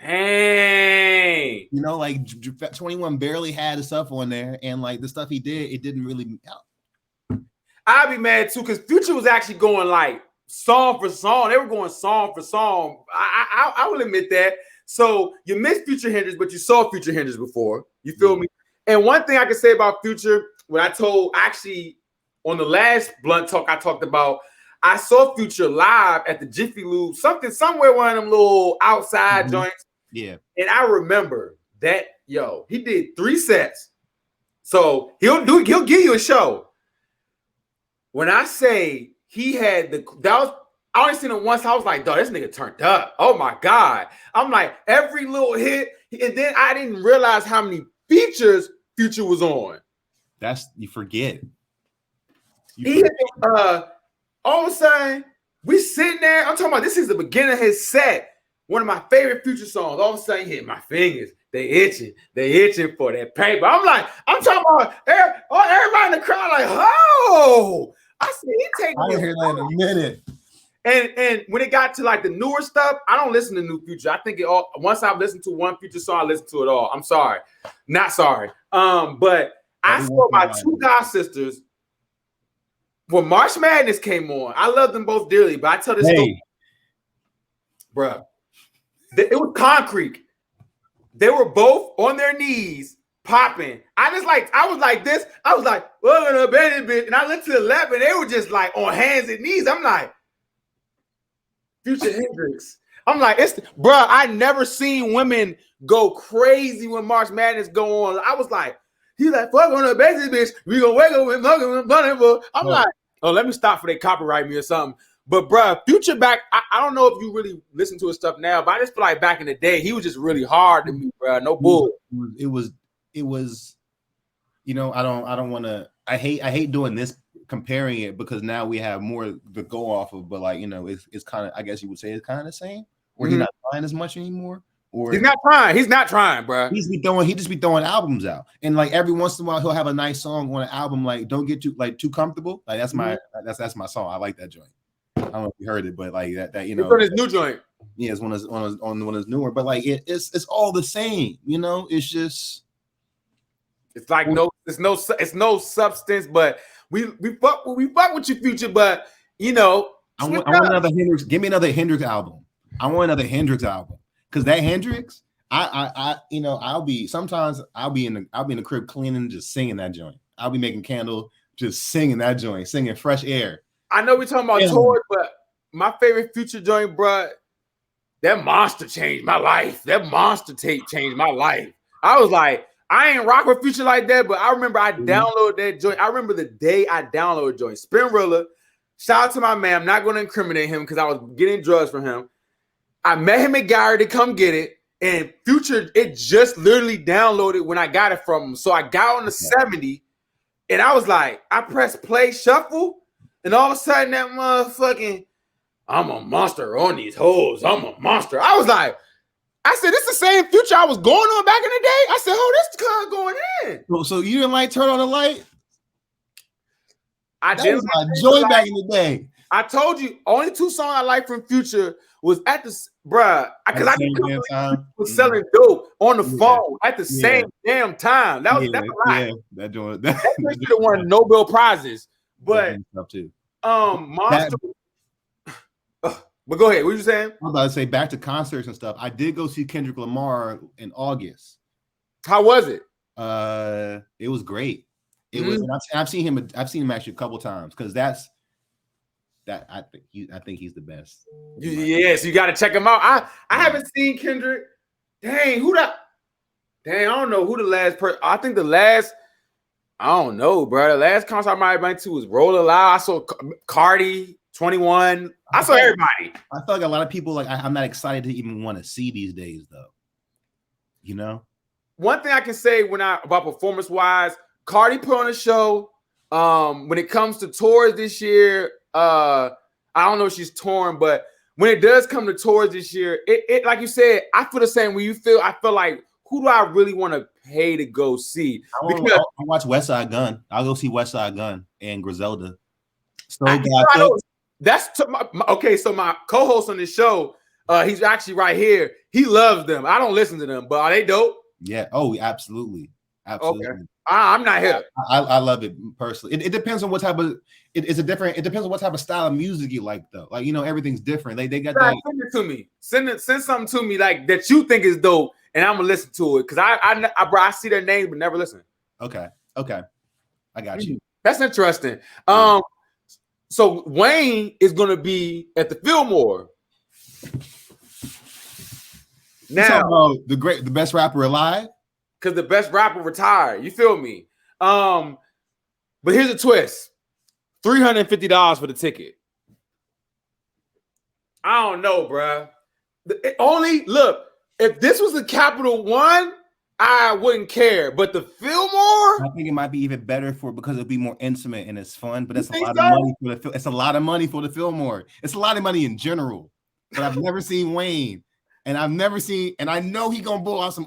Speaker 1: Hey,
Speaker 2: like 21 barely had the stuff on there, and like the stuff he did, it didn't really help.
Speaker 1: I'd be mad too because Future was actually going like song for song. They were going song for song. I will admit that. So you missed Future Hendrix, but you saw Future Hendrix before. You feel me? And one thing I can say about Future, when I told actually on the last Blunt Talk I talked about, I saw Future live at the Jiffy Lube, somewhere one of them little outside joints.
Speaker 2: Yeah.
Speaker 1: And I remember that, he did 3 sets. So he'll give you a show. When I say he had I only seen it once. I was like, dog, this nigga turned up. Oh my God. I'm like, every little hit. And then I didn't realize how many features Future was on.
Speaker 2: You forget.
Speaker 1: All of a sudden, we sitting there. I'm talking about this is the beginning of his set. One of my favorite Future songs. All of a sudden, he hit my fingers. They itching for that paper. I'm talking about everybody in the crowd, like, oh! I said, he taking.
Speaker 2: I didn't hear that in a minute.
Speaker 1: And when it got to like the newer stuff, I don't listen to new Future. I think once I've listened to one Future song, I listen to it all. I'm sorry, not sorry. But I saw my 2 god sisters when March Madness came on. I love them both dearly, but I tell this story, bruh. It was concrete. They were both on their knees popping. I was like this. I was like, we're gonna bend it, bitch. And I looked to the left, and they were just like on hands and knees. I'm like, Future Hendrix. I'm like, bruh, I never seen women go crazy when March Madness go on. I was like, he's like, fuck on the basis, bitch. We gonna wake up with nothing. I'm like, oh, let me stop for they copyright me or something. But bruh, Future back, I don't know if you really listen to his stuff now, but I just feel like back in the day, he was just really hard to me, bruh. No bull.
Speaker 2: It was, I don't want to, I hate doing this, comparing it, because now we have more to go off of, but like, it's kind of, I guess you would say it's kind of the same, or he's not trying as much anymore. Or
Speaker 1: he's not trying, bro.
Speaker 2: He just be throwing albums out, and like every once in a while he'll have a nice song on an album. Like, don't get too comfortable. Like that's my song. I like that joint. I don't know if you heard it, but like that
Speaker 1: it's on his new joint.
Speaker 2: Yeah, it's on one of his newer. But like it's all the same. It's just
Speaker 1: It's like it's no substance, but we fuck with your Future, but you know,
Speaker 2: I want another Hendrix. Give me another Hendrix album. I want another Hendrix album because that Hendrix, you know, I'll be in the crib cleaning, just singing that joint. I'll be making candle, just singing that joint, singing Fresh Air.
Speaker 1: I know we're talking about tours, but my favorite Future joint, bruh, that Monster changed my life. That Monster tape changed my life. I was like, I ain't rock with Future like that, but I remember I downloaded that joint. I remember the day I downloaded joint. Spinrilla. Shout out to my man. I'm not going to incriminate him because I was getting drugs from him. I met him at Gary to come get it, and Future, it just literally downloaded when I got it from him. So I got on the 70, and I was like, I pressed play shuffle, and all of a sudden that motherfucking, I'm a monster on these hoes. I'm a monster. I was like, I said, this is the same Future I was going on back in the day. I said, oh, this cuz going in.
Speaker 2: So you didn't like Turn on the Light?
Speaker 1: I did
Speaker 2: my joy back in the day.
Speaker 1: I told you, only 2 songs I like from Future was at the because I was selling dope on the phone at the same damn time. That's a lot.
Speaker 2: Yeah, that joint. That
Speaker 1: should have won Nobel prizes. But Monster. But go ahead. What you saying?
Speaker 2: I was about to say back to concerts and stuff. I did go see Kendrick Lamar in August.
Speaker 1: How was it?
Speaker 2: It was great. It was. I've seen him actually a couple times because I think he's the best.
Speaker 1: Yes, you got to check him out. I haven't seen Kendrick. Dang, I don't know who the last person. I think the last. I don't know, bro. The last concert I might have been to was Roll Loud. I saw Cardi, 21. I saw everybody.
Speaker 2: I feel like a lot of people I'm not excited to even want to see these days, though. You know,
Speaker 1: one thing I can say about performance wise, Cardi put on a show. When it comes to tours this year, I don't know if she's torn, but when it does come to tours this year, it like you said, I feel the same way you feel. I feel like, who do I really want to pay to go see?
Speaker 2: Because I watch West Side Gun. I'll go see West Side Gun and Griselda.
Speaker 1: Okay. So my co-host on this show, he's actually right here. He loves them. I don't listen to them, but are they dope?
Speaker 2: Yeah. Oh, absolutely. Okay.
Speaker 1: I'm not here.
Speaker 2: I love it personally. It depends on what type of. It depends on what type of style of music you like, though. Like, you know, everything's different. They got that.
Speaker 1: Send it to me. Send something to me like that you think is dope, and I'm gonna listen to it because I see their names but never listen.
Speaker 2: Okay. I got you.
Speaker 1: That's interesting. So Wayne is gonna be at the Fillmore.
Speaker 2: Now, the best rapper alive.
Speaker 1: Because the best rapper retired. You feel me? But here's a twist. $350 for the ticket. I don't know, bruh. Look, if this was the Capital One, I wouldn't care. But the Fillmore,
Speaker 2: I think it might be even better because it'll be more intimate and it's fun. But it's a lot of money for it's a lot of money for the Fillmore. It's a lot of money in general. But I've never seen Wayne, and I know he gonna blow out some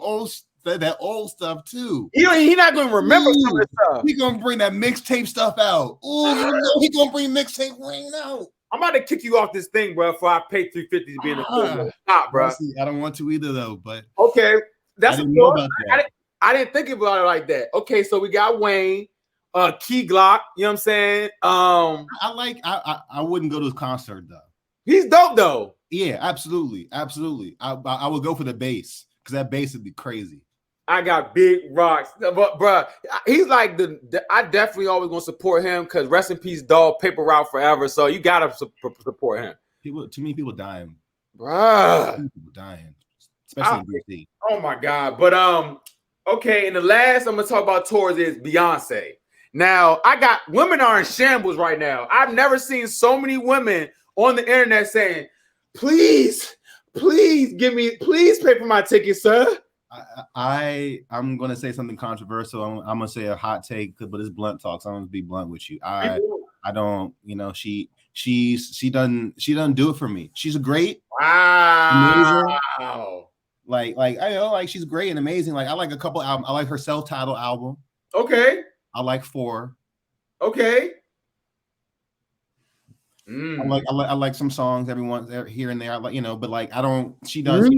Speaker 2: that old stuff too.
Speaker 1: He not gonna remember some of the stuff.
Speaker 2: He gonna bring that mixtape stuff out. He gonna bring mixtape Wayne out.
Speaker 1: I'm about to kick you off this thing, bro. Before I pay $350 to be in the Fillmore. Stop, bro.
Speaker 2: I don't want to either, though. But
Speaker 1: okay, that's
Speaker 2: I didn't know about that.
Speaker 1: I didn't think about it like that. Okay, so we got Wayne, Key Glock. You know what I'm saying?
Speaker 2: I wouldn't go to his concert though.
Speaker 1: He's dope though.
Speaker 2: Yeah, absolutely. I would go for the bass because that bass would be crazy.
Speaker 1: I got big rocks, but bro, he's like I definitely always gonna support him because rest in peace, dog. Paper route forever. So you gotta support him.
Speaker 2: Too many people dying,
Speaker 1: bruh.
Speaker 2: People dying, especially in DC.
Speaker 1: Oh my god! But okay. And the last I'm gonna talk about tours is Beyonce. Now women are in shambles right now. I've never seen so many women on the internet saying, "Please pay for my ticket, sir."
Speaker 2: I'm gonna say something controversial. I'm gonna say a hot take, but it's blunt talk. So I'm gonna be blunt with you. I don't, you know, she doesn't do it for me. She's a great, amazing. Like I know, like she's great and amazing. Like I like a couple albums. I like her self-titled album.
Speaker 1: Okay.
Speaker 2: I like 4.
Speaker 1: Okay.
Speaker 2: I like some songs every once here and there. I like, you know, but like I don't. She does.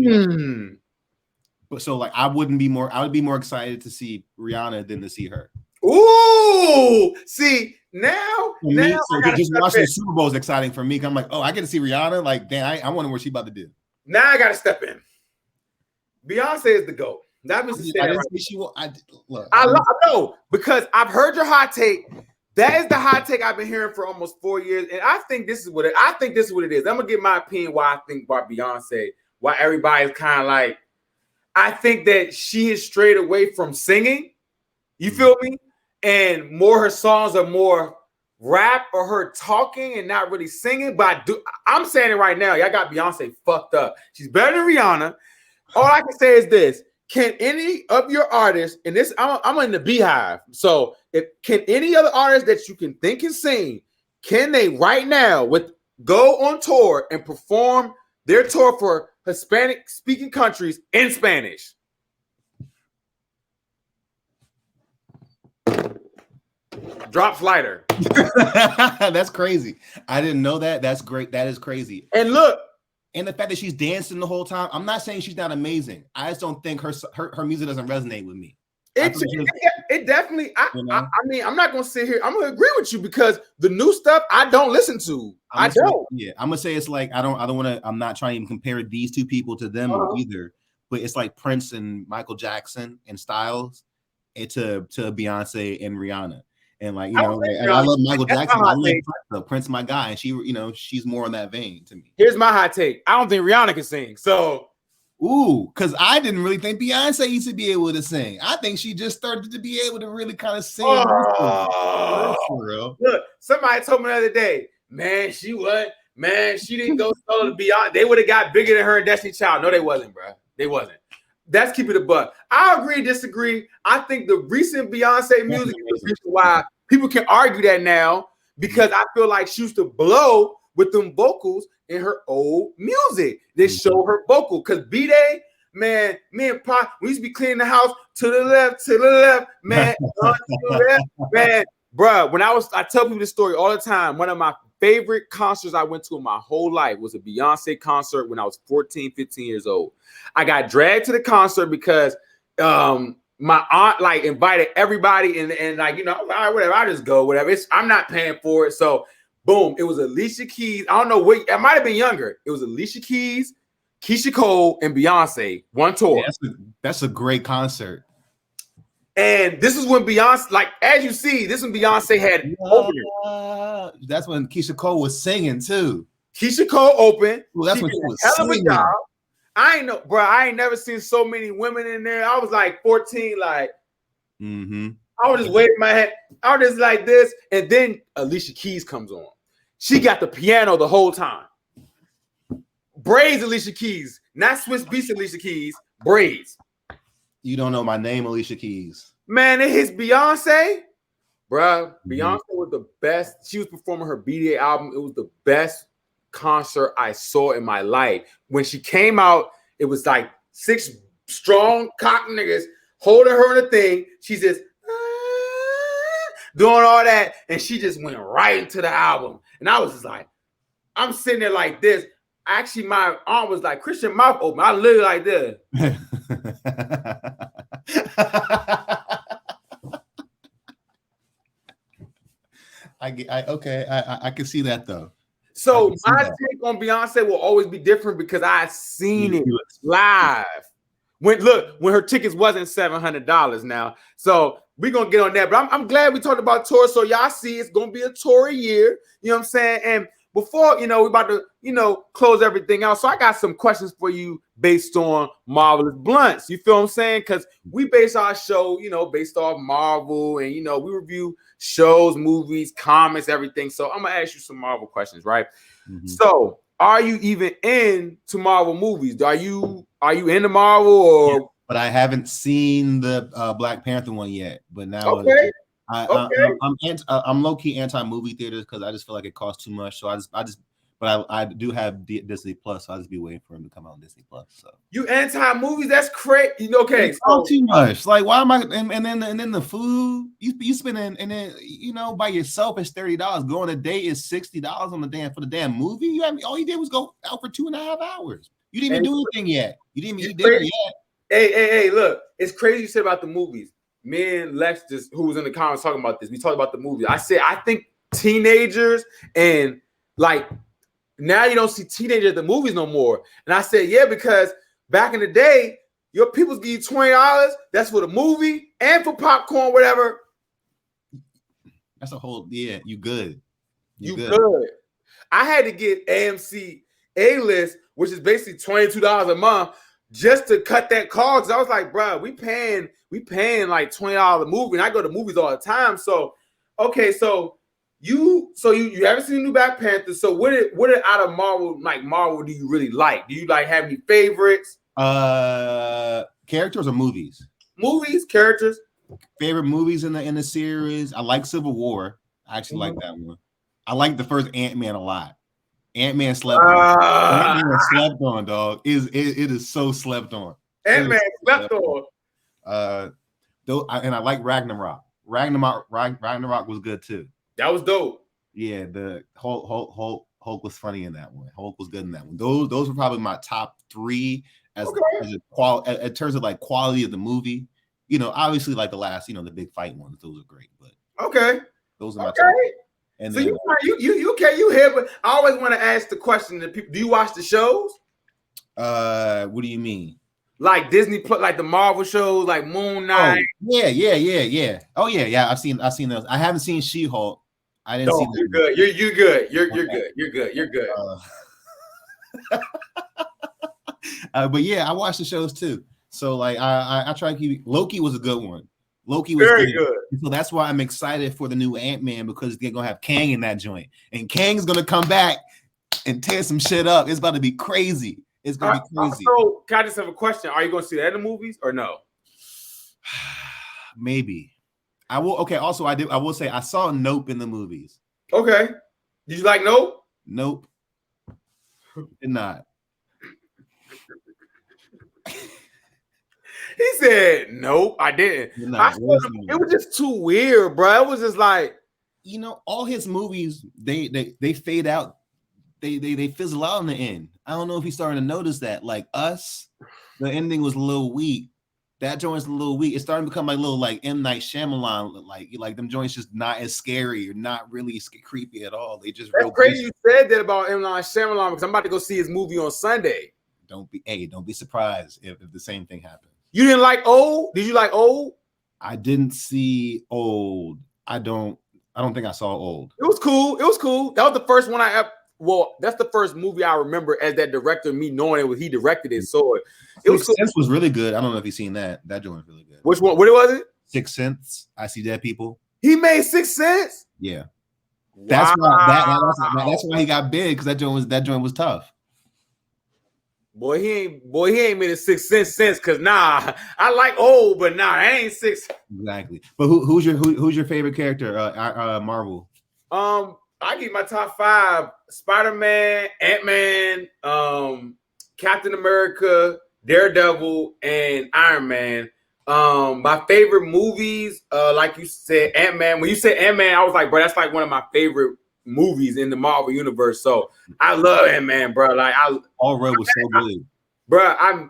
Speaker 2: But so like I would be more excited to see Rihanna than to see her.
Speaker 1: Ooh, see now
Speaker 2: so just watching the Super Bowl is exciting for me. I'm like, oh, I get to see Rihanna. Like, damn, I wonder what she's about to do.
Speaker 1: Now I gotta step in. Beyonce is the GOAT. That was I know because I've heard your hot take. That is the hot take I've been hearing for almost 4 years, and I think this is what it is. I'm gonna give my opinion why I think about Beyonce. Why everybody's kind of like, I think that she is strayed away from singing. You feel me? And more her songs are more rap or her talking and not really singing. But I'm saying it right now. Y'all got Beyonce fucked up. She's better than Rihanna. All I can say is this: can any of your artists, and this I'm in the Beehive, so can any other artist that you can think can sing, can they right now go on tour and perform their tour for Hispanic speaking countries in Spanish? Drop Slider.
Speaker 2: That's crazy. I didn't know that. That's great. That is crazy.
Speaker 1: And look,
Speaker 2: and the fact that she's dancing the whole time. I'm not saying she's not amazing. I just don't think her music doesn't resonate with me.
Speaker 1: It definitely. I mean, I'm not gonna sit here. I'm gonna agree with you because the new stuff I don't listen to. I don't.
Speaker 2: I'm gonna say it's like I don't want to. I'm not trying to even compare these two people to them either. But it's like Prince and Michael Jackson and Styles, to Beyonce and Rihanna. And like, I love Michael Jackson. I love Prince, my guy, and she's more in that vein to me.
Speaker 1: Here's my hot take. I don't think Rihanna can sing. So,
Speaker 2: because I didn't really think Beyonce used to be able to sing. I think she just started to be able to really kind of sing.
Speaker 1: For real. Look, somebody told me the other day, man, she didn't go solo to Beyonce. They would have got bigger than her and Destiny Child. No, they wasn't, bro. They wasn't. That's keep it a buck. I agree, disagree. I think the recent Beyonce music is the reason why people can argue that now, because I feel like she used to blow with them vocals in her old music. They show her vocal. Because B-Day, man, me and Pop, we used to be cleaning the house to the left, man, to the left, man. Bruh, I tell people this story all the time. One of my favorite concerts I went to in my whole life was a Beyonce concert when I was 14, 15 years old. I got dragged to the concert because my aunt like invited everybody and like, all right, whatever, I just go, whatever. I'm not paying for it. So boom, it was Alicia Keys. I don't know what, I might have been younger. It was Alicia Keys, Keisha Cole, and Beyonce, one tour.
Speaker 2: Yeah, that's a great concert.
Speaker 1: And this is when Beyonce, like, as you see, this is when Beyonce had opened.
Speaker 2: That's when Keisha Cole was singing too.
Speaker 1: Keisha Cole opened.
Speaker 2: Well, that's when she was
Speaker 1: hell of a job. I ain't never seen so many women in there. I was like 14, like, I was just waving my hand. I was just like this. And then Alicia Keys comes on. She got the piano the whole time. Braids Alicia Keys, not Swiss Beats Alicia Keys, braids.
Speaker 2: You don't know my name, Alicia Keys.
Speaker 1: Man, it hits Beyonce. Bruh, Beyonce was the best. She was performing her B-Day album. It was the best concert I saw in my life. When she came out, it was like 6 strong cock niggas holding her in a thing. She just doing all that, and she just went right into the album. And I was just like, I'm sitting there like this. Actually, my arm was like Christian mouth open. I literally like this. I can see that though. So my take on Beyonce will always be different because I seen it live. When her tickets wasn't $700 now. So we're gonna get on that. But I'm glad we talked about tours. So y'all see it's gonna be a tour a year. You know what I'm saying? And before we're about to close everything out. So I got some questions for you based on Marvelous Bluntz. You feel what I'm saying? Because we base our show, based off Marvel, and we review shows, movies, comics, everything. So I'm gonna ask you some Marvel questions, right? So are you even into Marvel movies? Are you into Marvel or?
Speaker 2: Yeah, but I haven't seen the Black Panther one yet. But now,
Speaker 1: okay.
Speaker 2: I'm low key anti movie theaters because I just feel like it costs too much. So I do have Disney Plus, so I'll just be waiting for him to come out on Disney Plus. So
Speaker 1: you anti movies? That's crazy. Okay,
Speaker 2: so too much. Like, why am I? And then the food you spending, and then by yourself is $30. Going a date is $60 on for the damn movie. All you did was go out for 2.5 hours. You didn't even do anything yet. You didn't even eat dinner yet.
Speaker 1: Hey, look, it's crazy you said about the movies. Me and Lex, who was in the comments talking about this, we talked about the movies. I said, I think teenagers and like now you don't see teenagers at the movies no more. And I said, yeah, because back in the day, your people's give you $20. That's for the movie and for popcorn, whatever.
Speaker 2: That's a whole you good.
Speaker 1: You good. I had to get AMC A-list, which is basically $22 a month, just to cut that cost. I was like, bro, we paying like $20 a movie, and I go to movies all the time. So, okay, so you haven't seen the new Black Panther. So what out of Marvel do you really like? Do you like have any favorites?
Speaker 2: Characters or movies?
Speaker 1: Movies, characters.
Speaker 2: Favorite movies in the series. I like Civil War. I actually like that one. I like the first Ant-Man a lot. Ant-Man slept on. Ant-Man slept on, dog. It is so slept on.
Speaker 1: Ant-Man slept on.
Speaker 2: And I like Ragnarok. Ragnarok was good too.
Speaker 1: That was dope.
Speaker 2: Yeah, the Hulk was funny in that one. Hulk was good in that one. Those were probably my top three in terms of like quality of the movie. You know, obviously like the last, the big fight ones, those are great. But those are my top. And
Speaker 1: so
Speaker 2: then,
Speaker 1: you here, but I always want to ask the question to people: do you watch the shows?
Speaker 2: What do you mean?
Speaker 1: Like Disney Plus, like the Marvel shows, like Moon Knight.
Speaker 2: Oh, yeah. Oh yeah. I've seen those. I haven't seen She-Hulk. I didn't see.
Speaker 1: You're good. You're good. You're good.
Speaker 2: But yeah, I watch the shows too. So like I try to keep. Loki was a good one. Loki was
Speaker 1: very good.
Speaker 2: So that's why I'm excited for the new Ant-Man, because they're gonna have Kang in that joint, and Kang's gonna come back and tear some shit up. It's about to be crazy. It's gonna be crazy.
Speaker 1: So, can I just have a question? Are you gonna see that in the movies or no?
Speaker 2: Maybe. I will. Okay. Also, I will say I saw Nope in the movies.
Speaker 1: Okay. Did you like Nope?
Speaker 2: Nope. Did not.
Speaker 1: He said, "Nope, I didn't." It was just too weird, bro. It was just like,
Speaker 2: all his movies they fade out. They fizzle out in the end. I don't know if he's starting to notice that. Like Us, the ending was a little weak. That joint's a little weak. It's starting to become like little like M. Night Shyamalan, like them joints just not as scary or not really creepy at all. They just
Speaker 1: that's crazy. You said that about M. Night Shyamalan because I'm about to go see his movie on Sunday.
Speaker 2: Don't be surprised if the same thing happens.
Speaker 1: You didn't like Old? Did you like Old?
Speaker 2: I didn't see Old. I don't think I saw Old.
Speaker 1: It was cool. That was the first one I ever. Well, that's the first movie I remember as that director, me knowing it was he directed it. So it was cool.
Speaker 2: Sense was really good. I don't know if you've seen that. That joint was really good.
Speaker 1: Which one? What was it?
Speaker 2: 6 Sense. I See Dead People.
Speaker 1: He made 6 Sense.
Speaker 2: Yeah. Wow. That's why he got big, because that joint was tough.
Speaker 1: Boy, he ain't made a 6 sense because I like Old, but I ain't 6.
Speaker 2: Exactly. But who's your favorite character? Marvel.
Speaker 1: I give my top 5: Spider-Man, Ant-Man, Captain America, Daredevil, and Iron Man. My favorite movies, like you said, Ant-Man. When you said Ant-Man, I was like, bro, that's like one of my favorite movies in the Marvel universe. So I love Ant-Man, bro. Like
Speaker 2: All Red was so good.
Speaker 1: Bro, I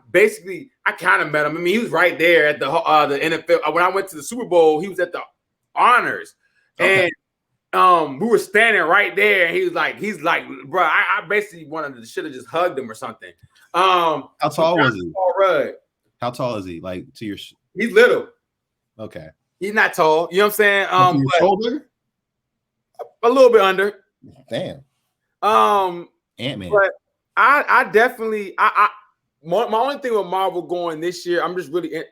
Speaker 1: kind of met him. I mean, he was right there at the NFL. When I went to the Super Bowl, he was at the honors. Okay. And we were standing right there, and he's like, bro, I basically wanted to should have just hugged him or something.
Speaker 2: How tall was he?
Speaker 1: Rudd.
Speaker 2: How tall is he? Like to your?
Speaker 1: He's little.
Speaker 2: Okay.
Speaker 1: He's not tall. You know what I'm saying?
Speaker 2: Shoulder?
Speaker 1: A little bit under.
Speaker 2: Damn. Ant-Man.
Speaker 1: But I definitely my only thing with Marvel going this year,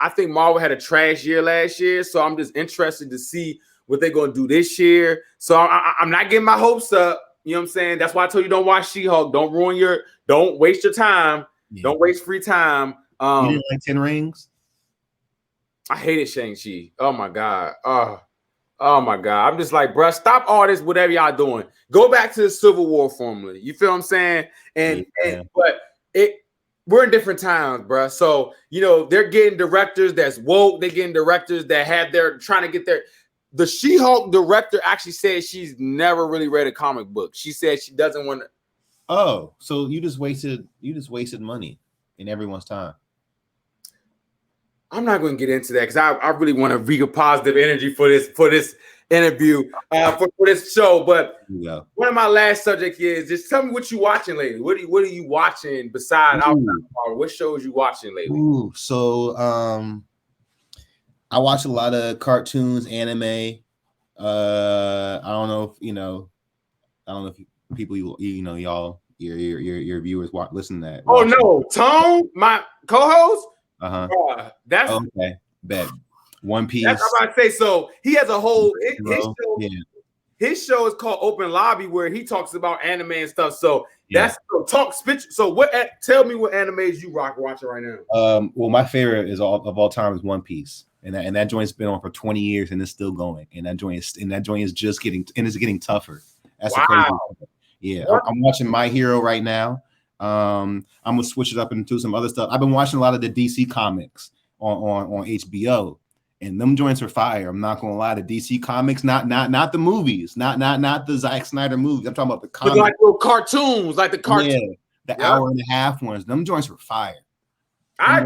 Speaker 1: I think Marvel had a trash year last year, so I'm just interested to see what they're gonna do this year. So I'm not getting my hopes up. You know what I'm saying? That's why I told you don't watch She-Hulk. Don't waste your time. Yeah. Don't waste free time.
Speaker 2: You didn't like 10 Rings?
Speaker 1: I hated Shang-Chi. Oh my God. Oh my God. I'm just like, bro, stop all this, whatever y'all doing. Go back to the Civil War formula. You feel what I'm saying? We're in different times, bro. So, they're getting directors that's woke. They're getting directors that trying to get their. The She-Hulk director actually said she's never really read a comic book. She said she doesn't want to.
Speaker 2: Oh, so you just wasted money and everyone's time.
Speaker 1: I'm not going to get into that because I really want to bring a positive energy for this interview for this show. But one of my last subjects is just tell me what you watching lately. What are you watching besides outside Marvel? What shows you watching lately?
Speaker 2: So I watch a lot of cartoons, anime. I don't know if people y'all your viewers listen to that.
Speaker 1: Oh no, Tone, my co-host. That's
Speaker 2: okay. Bet. One Piece.
Speaker 1: That's what I'm about to say. So he has a whole his show is called Open Lobby, where he talks about anime and stuff. So that's So tell me what animes you watching right now.
Speaker 2: Well, my favorite of all time is One Piece, and that joint's been on for 20 years and it's still going. And that joint is just getting tougher. That's a crazy. Yeah, I'm watching My Hero right now. I'm gonna switch it up and do some other stuff. I've been watching a lot of the DC comics on HBO, and them joints are fire. I'm not gonna lie. The DC comics, not the movies, not the Zack Snyder movies. I'm talking about the comics,
Speaker 1: like little cartoons, like the cartoons,
Speaker 2: the hour and a half ones. Them joints were fire.
Speaker 1: I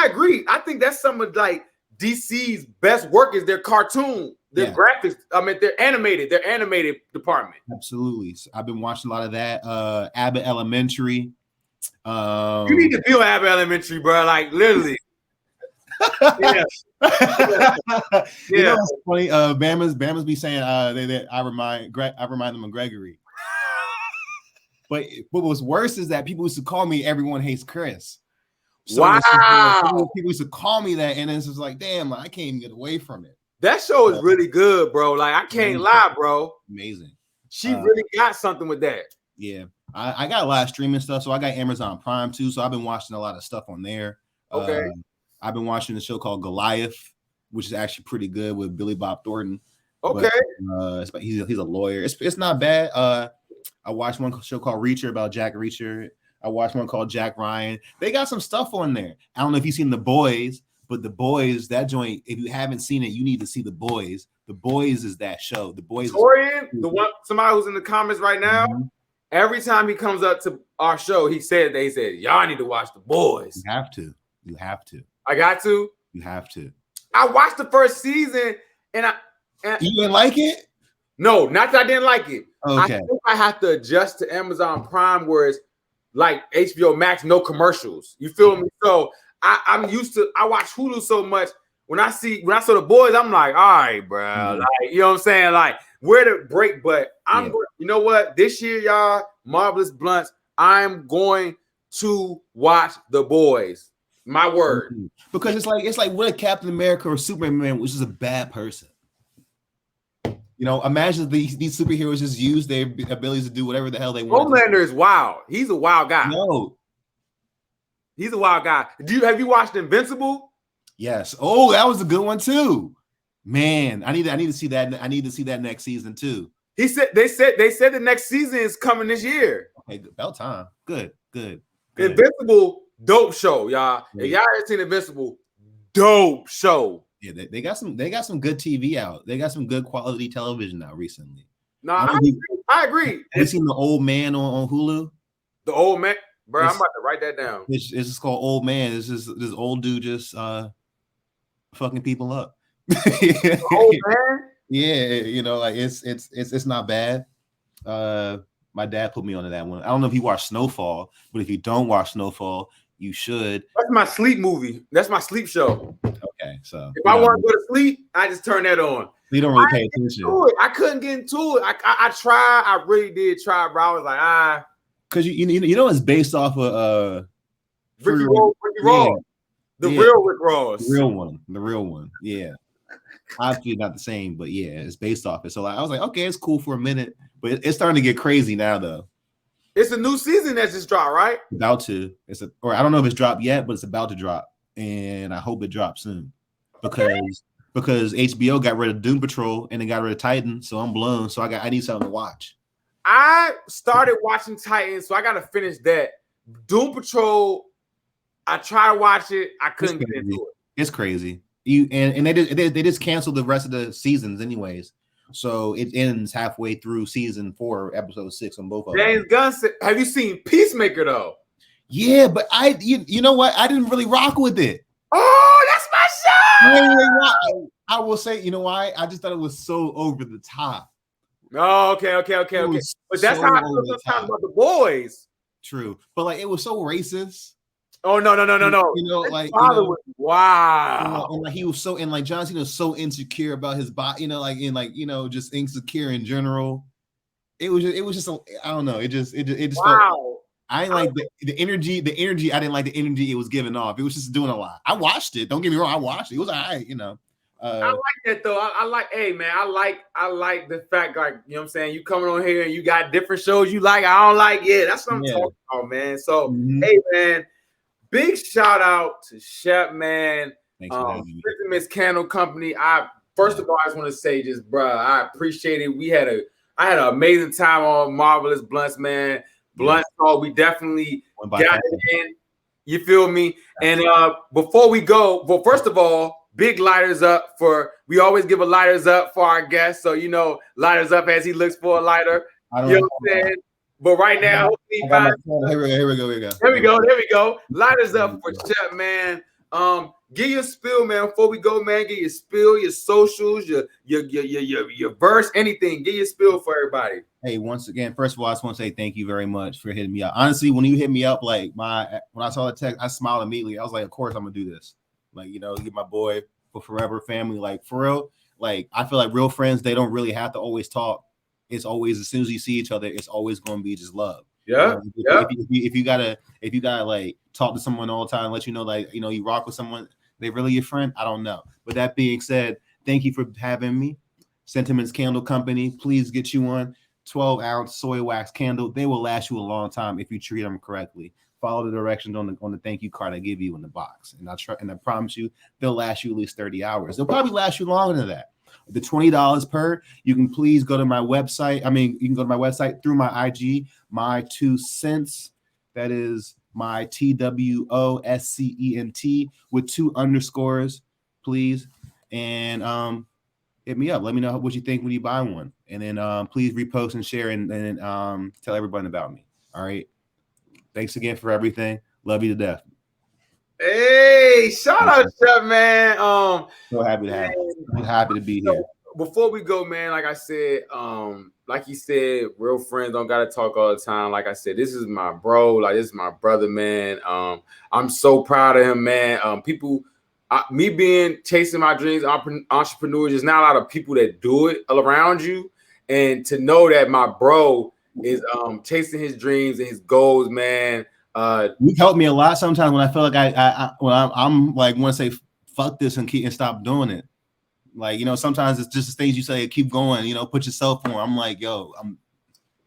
Speaker 1: agree. I think that's some of like DC's best work is their cartoon. Their graphics, they're animated. Their animated department.
Speaker 2: Absolutely. So I've been watching a lot of that. Abbott Elementary.
Speaker 1: You need to be on Abbott Elementary, bro. Like literally.
Speaker 2: You know what's funny? Bama's be saying I remind them of Gregory. But what was worse is that people used to call me Everyone Hates Chris. So people used to call me that, and it's just like, damn, I can't even get away from it.
Speaker 1: That show is really good, bro. Like, I can't lie, bro.
Speaker 2: Amazing.
Speaker 1: She really got something with that.
Speaker 2: Yeah. I got a lot of streaming stuff. So I got Amazon Prime too. So I've been watching a lot of stuff on there.
Speaker 1: Okay.
Speaker 2: I've been watching a show called Goliath, which is actually pretty good with Billy Bob Thornton.
Speaker 1: Okay.
Speaker 2: But, he's a lawyer. It's not bad. I watched one show called Reacher about Jack Reacher. I watched one called Jack Ryan. They got some stuff on there. I don't know if you've seen The Boys. But The Boys, that joint, if you haven't seen it, you need to see The Boys. The Boys is that show. The Boys.
Speaker 1: Torian, somebody who's in the comments right now, every time he comes up to our show, he said, y'all need to watch The Boys.
Speaker 2: You have to.
Speaker 1: I got to?
Speaker 2: You have to.
Speaker 1: I watched the first season and
Speaker 2: you didn't like it?
Speaker 1: No, not that I didn't like it.
Speaker 2: Okay.
Speaker 1: I think I have to adjust to Amazon Prime where it's like HBO Max, no commercials. You feel me? So I'm used to. I watch Hulu so much. When I saw The Boys, I'm like, all right, bro. Like, you know what I'm saying? Like, where to break? But you know what? This year, y'all, Marvelous Bluntz, I'm going to watch The Boys. My word.
Speaker 2: Because it's like what if Captain America or Superman, which is a bad person. You know, imagine these superheroes just use their abilities to do whatever the hell they want.
Speaker 1: Homelander is wild. He's a wild guy.
Speaker 2: No.
Speaker 1: He's a wild guy. Have you watched Invincible?
Speaker 2: Yes. Oh, that was a good one too. Man, I need to see that. I need to see that next season too.
Speaker 1: They said the next season is coming this year.
Speaker 2: Okay, about time. Good.
Speaker 1: Invincible, dope show, y'all. If y'all haven't seen Invincible, dope show.
Speaker 2: Yeah, they got some good TV out. They got some good quality television out recently.
Speaker 1: No, I agree.
Speaker 2: Have you seen The Old Man on Hulu?
Speaker 1: The Old Man? Bro, I'm about to write that down.
Speaker 2: It's just called Old Man. It's just this old dude just fucking people up.
Speaker 1: Old man?
Speaker 2: Yeah, you know, like it's not bad. My dad put me onto that one. I don't know if you watch Snowfall, but if you don't watch Snowfall, you should.
Speaker 1: That's my sleep movie. That's my sleep show.
Speaker 2: Okay, so
Speaker 1: if I want to go to sleep, I just turn that on.
Speaker 2: You don't really pay attention.
Speaker 1: I couldn't get into it. I tried. I really did try, bro. I was like,
Speaker 2: because you know it's based off of
Speaker 1: Ricky Ross. The real Rick Ross.
Speaker 2: The real one. Yeah. Obviously not the same, but yeah, it's based off it. So I was like, okay, it's cool for a minute, but it's starting to get crazy now though.
Speaker 1: It's a new season that just dropped, right?
Speaker 2: About to. Or I don't know if it's dropped yet, but it's about to drop. And I hope it drops soon. Because HBO got rid of Doom Patrol and they got rid of Titan. So I'm blown. So I need something to watch.
Speaker 1: I started watching Titan, so I gotta finish that. Doom Patrol, I tried to watch it, I couldn't get into it.
Speaker 2: It's crazy. And they just canceled the rest of the seasons anyways. So it ends halfway through season 4, episode 6 on both of them.
Speaker 1: James Gunn said, have you seen Peacemaker though?
Speaker 2: Yeah, but you know what? I didn't really rock with it.
Speaker 1: Oh, that's my
Speaker 2: I will say, you know why? I just thought it was so over the top.
Speaker 1: Oh, okay. But that's how I feel sometimes about the boys.
Speaker 2: True, but like it was so racist.
Speaker 1: Oh no.
Speaker 2: You know,
Speaker 1: His
Speaker 2: like
Speaker 1: father was wow.
Speaker 2: and like he was so, and like John Cena was so insecure about his body, you know, like in like, you know, just insecure in general. It was just I don't know. It just
Speaker 1: wow.
Speaker 2: felt, I didn't like the energy. The energy, I didn't like the energy it was giving off. It was just doing a lot. I watched it. Don't get me wrong. I watched it. It was all right, you know.
Speaker 1: I like that though. I like, hey man, I like the fact, like, you know what I'm saying, you coming on here and you got different shows you like. I don't like, that's what I'm talking about, man. So hey man, big shout out to Shep, man. Scentiments Candle Company. First of all, I just want to say, just bruh, I appreciate it. I had an amazing time on Marvelous Blunts, man. Blunt Talk, we definitely got it in. You feel me? And before we go, well, first of all, big lighters up we always give a lighters up for our guests. So, you know, lighters up as he looks for a lighter. You know what I'm saying? But right now,
Speaker 2: here we
Speaker 1: go. Lighters up for Shep, man. Give your spill, man. Before we go, man, give your spill, your socials, your verse, anything. Give your spill for everybody.
Speaker 2: Hey, once again, first of all, I just want to say thank you very much for hitting me up. Honestly, when you hit me up, like when I saw the text, I smiled immediately. I was like, of course I'm gonna do this. Like, you know, get my boy for forever family. Like for real, like I feel like real friends, they don't really have to always talk. It's always, as soon as you see each other, it's always going to be just love.
Speaker 1: Yeah.
Speaker 2: If you gotta like talk to someone all the time, let you know, like, you know, you rock with someone, they really your friend. I don't know. But that being said, thank you for having me. Scentiments Candle Company, please get you one 12-ounce soy wax candle. They will last you a long time if you treat them correctly. Follow the directions on the thank you card I give you in the box, and I promise you they'll last you at least 30 hours. They'll probably last you longer than that. The $20 per, you can please go to my website. I mean, you can go to my website through my IG, my 2 cents. That is my TWOSCENT with 2 underscores, please. And hit me up. Let me know what you think when you buy one. And then please repost and share and tell everybody about me. All right. Thanks again for everything. Love you to death.
Speaker 1: Hey, shout out, Shep, man.
Speaker 2: So happy to have you. I'm happy to be here.
Speaker 1: Before we go, man, like I said, like you said, real friends don't gotta talk all the time. Like I said, this is my bro, like this is my brother, man. I'm so proud of him, man. Me being chasing my dreams, entrepreneurs, there's not a lot of people that do it around you, and to know that my bro is chasing his dreams and his goals, man.
Speaker 2: You helped me a lot sometimes when I feel like I'm like want to say fuck this and stop doing it. Like, you know, sometimes it's just the things you say, keep going, you know, put yourself on. I'm like, yo,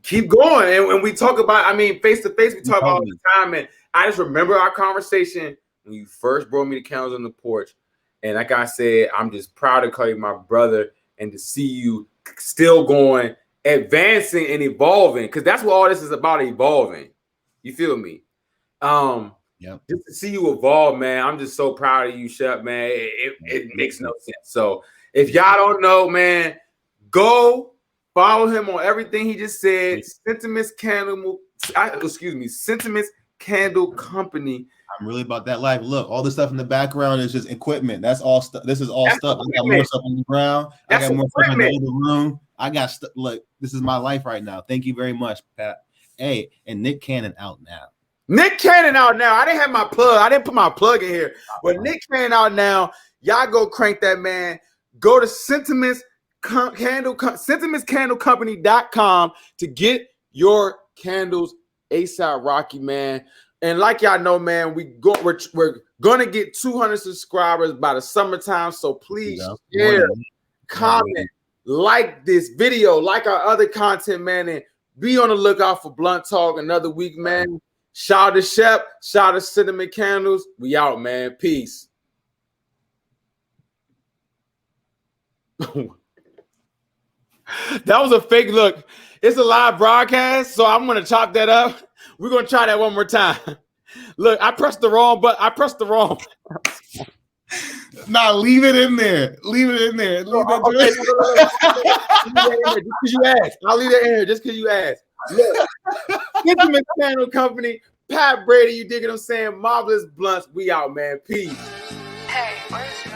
Speaker 1: keep going. And when we talk about, I mean, face to face, we talk about all the time. And I just remember our conversation when you first brought me the candles on the porch. And like I said, I'm just proud to call you my brother and to see you still going, advancing and evolving. Because that's what all this is about, evolving. You feel me? Just to see you evolve, man. I'm just so proud of you, Shep, man. It makes no sense. So if y'all don't know, man, go follow him on everything he just said. Scentiments Candle Company.
Speaker 2: I'm really about that life. Look, all the stuff in the background is just equipment. That's all stuff. This is all stuff. I got more stuff on the ground. I got more stuff in the other room. I got stuff. Look, this is my life right now. Thank you very much, Pat. Hey, and Nick Cannon out now.
Speaker 1: Nick Cannon out now. I didn't have my plug. I didn't put my plug in here. But Nick Cannon out now. Y'all go crank that, man. Go to sentimentscandlecompany.com to get your candles ASAP Rocky, man. And like y'all know, man, we're gonna get 200 subscribers by the summertime. So please share, comment, like this video, like our other content, man, and be on the lookout for Blunt Talk another week, man. Shout out to Shep. Shout out to Sentiment Candles. We out, man. Peace. That was a fake look. It's a live broadcast, so I'm going to chop that up. We're going to try that one more time. Look, I pressed the wrong button.
Speaker 2: Nah, leave it in there. Leave it in there.
Speaker 1: Just because you asked. I'll leave that in here just because you asked. Look, Sentiment Candle Company, Pat Brady, you dig what I'm saying? Marvelous Blunts. We out, man. Peace.
Speaker 3: Hey, where's your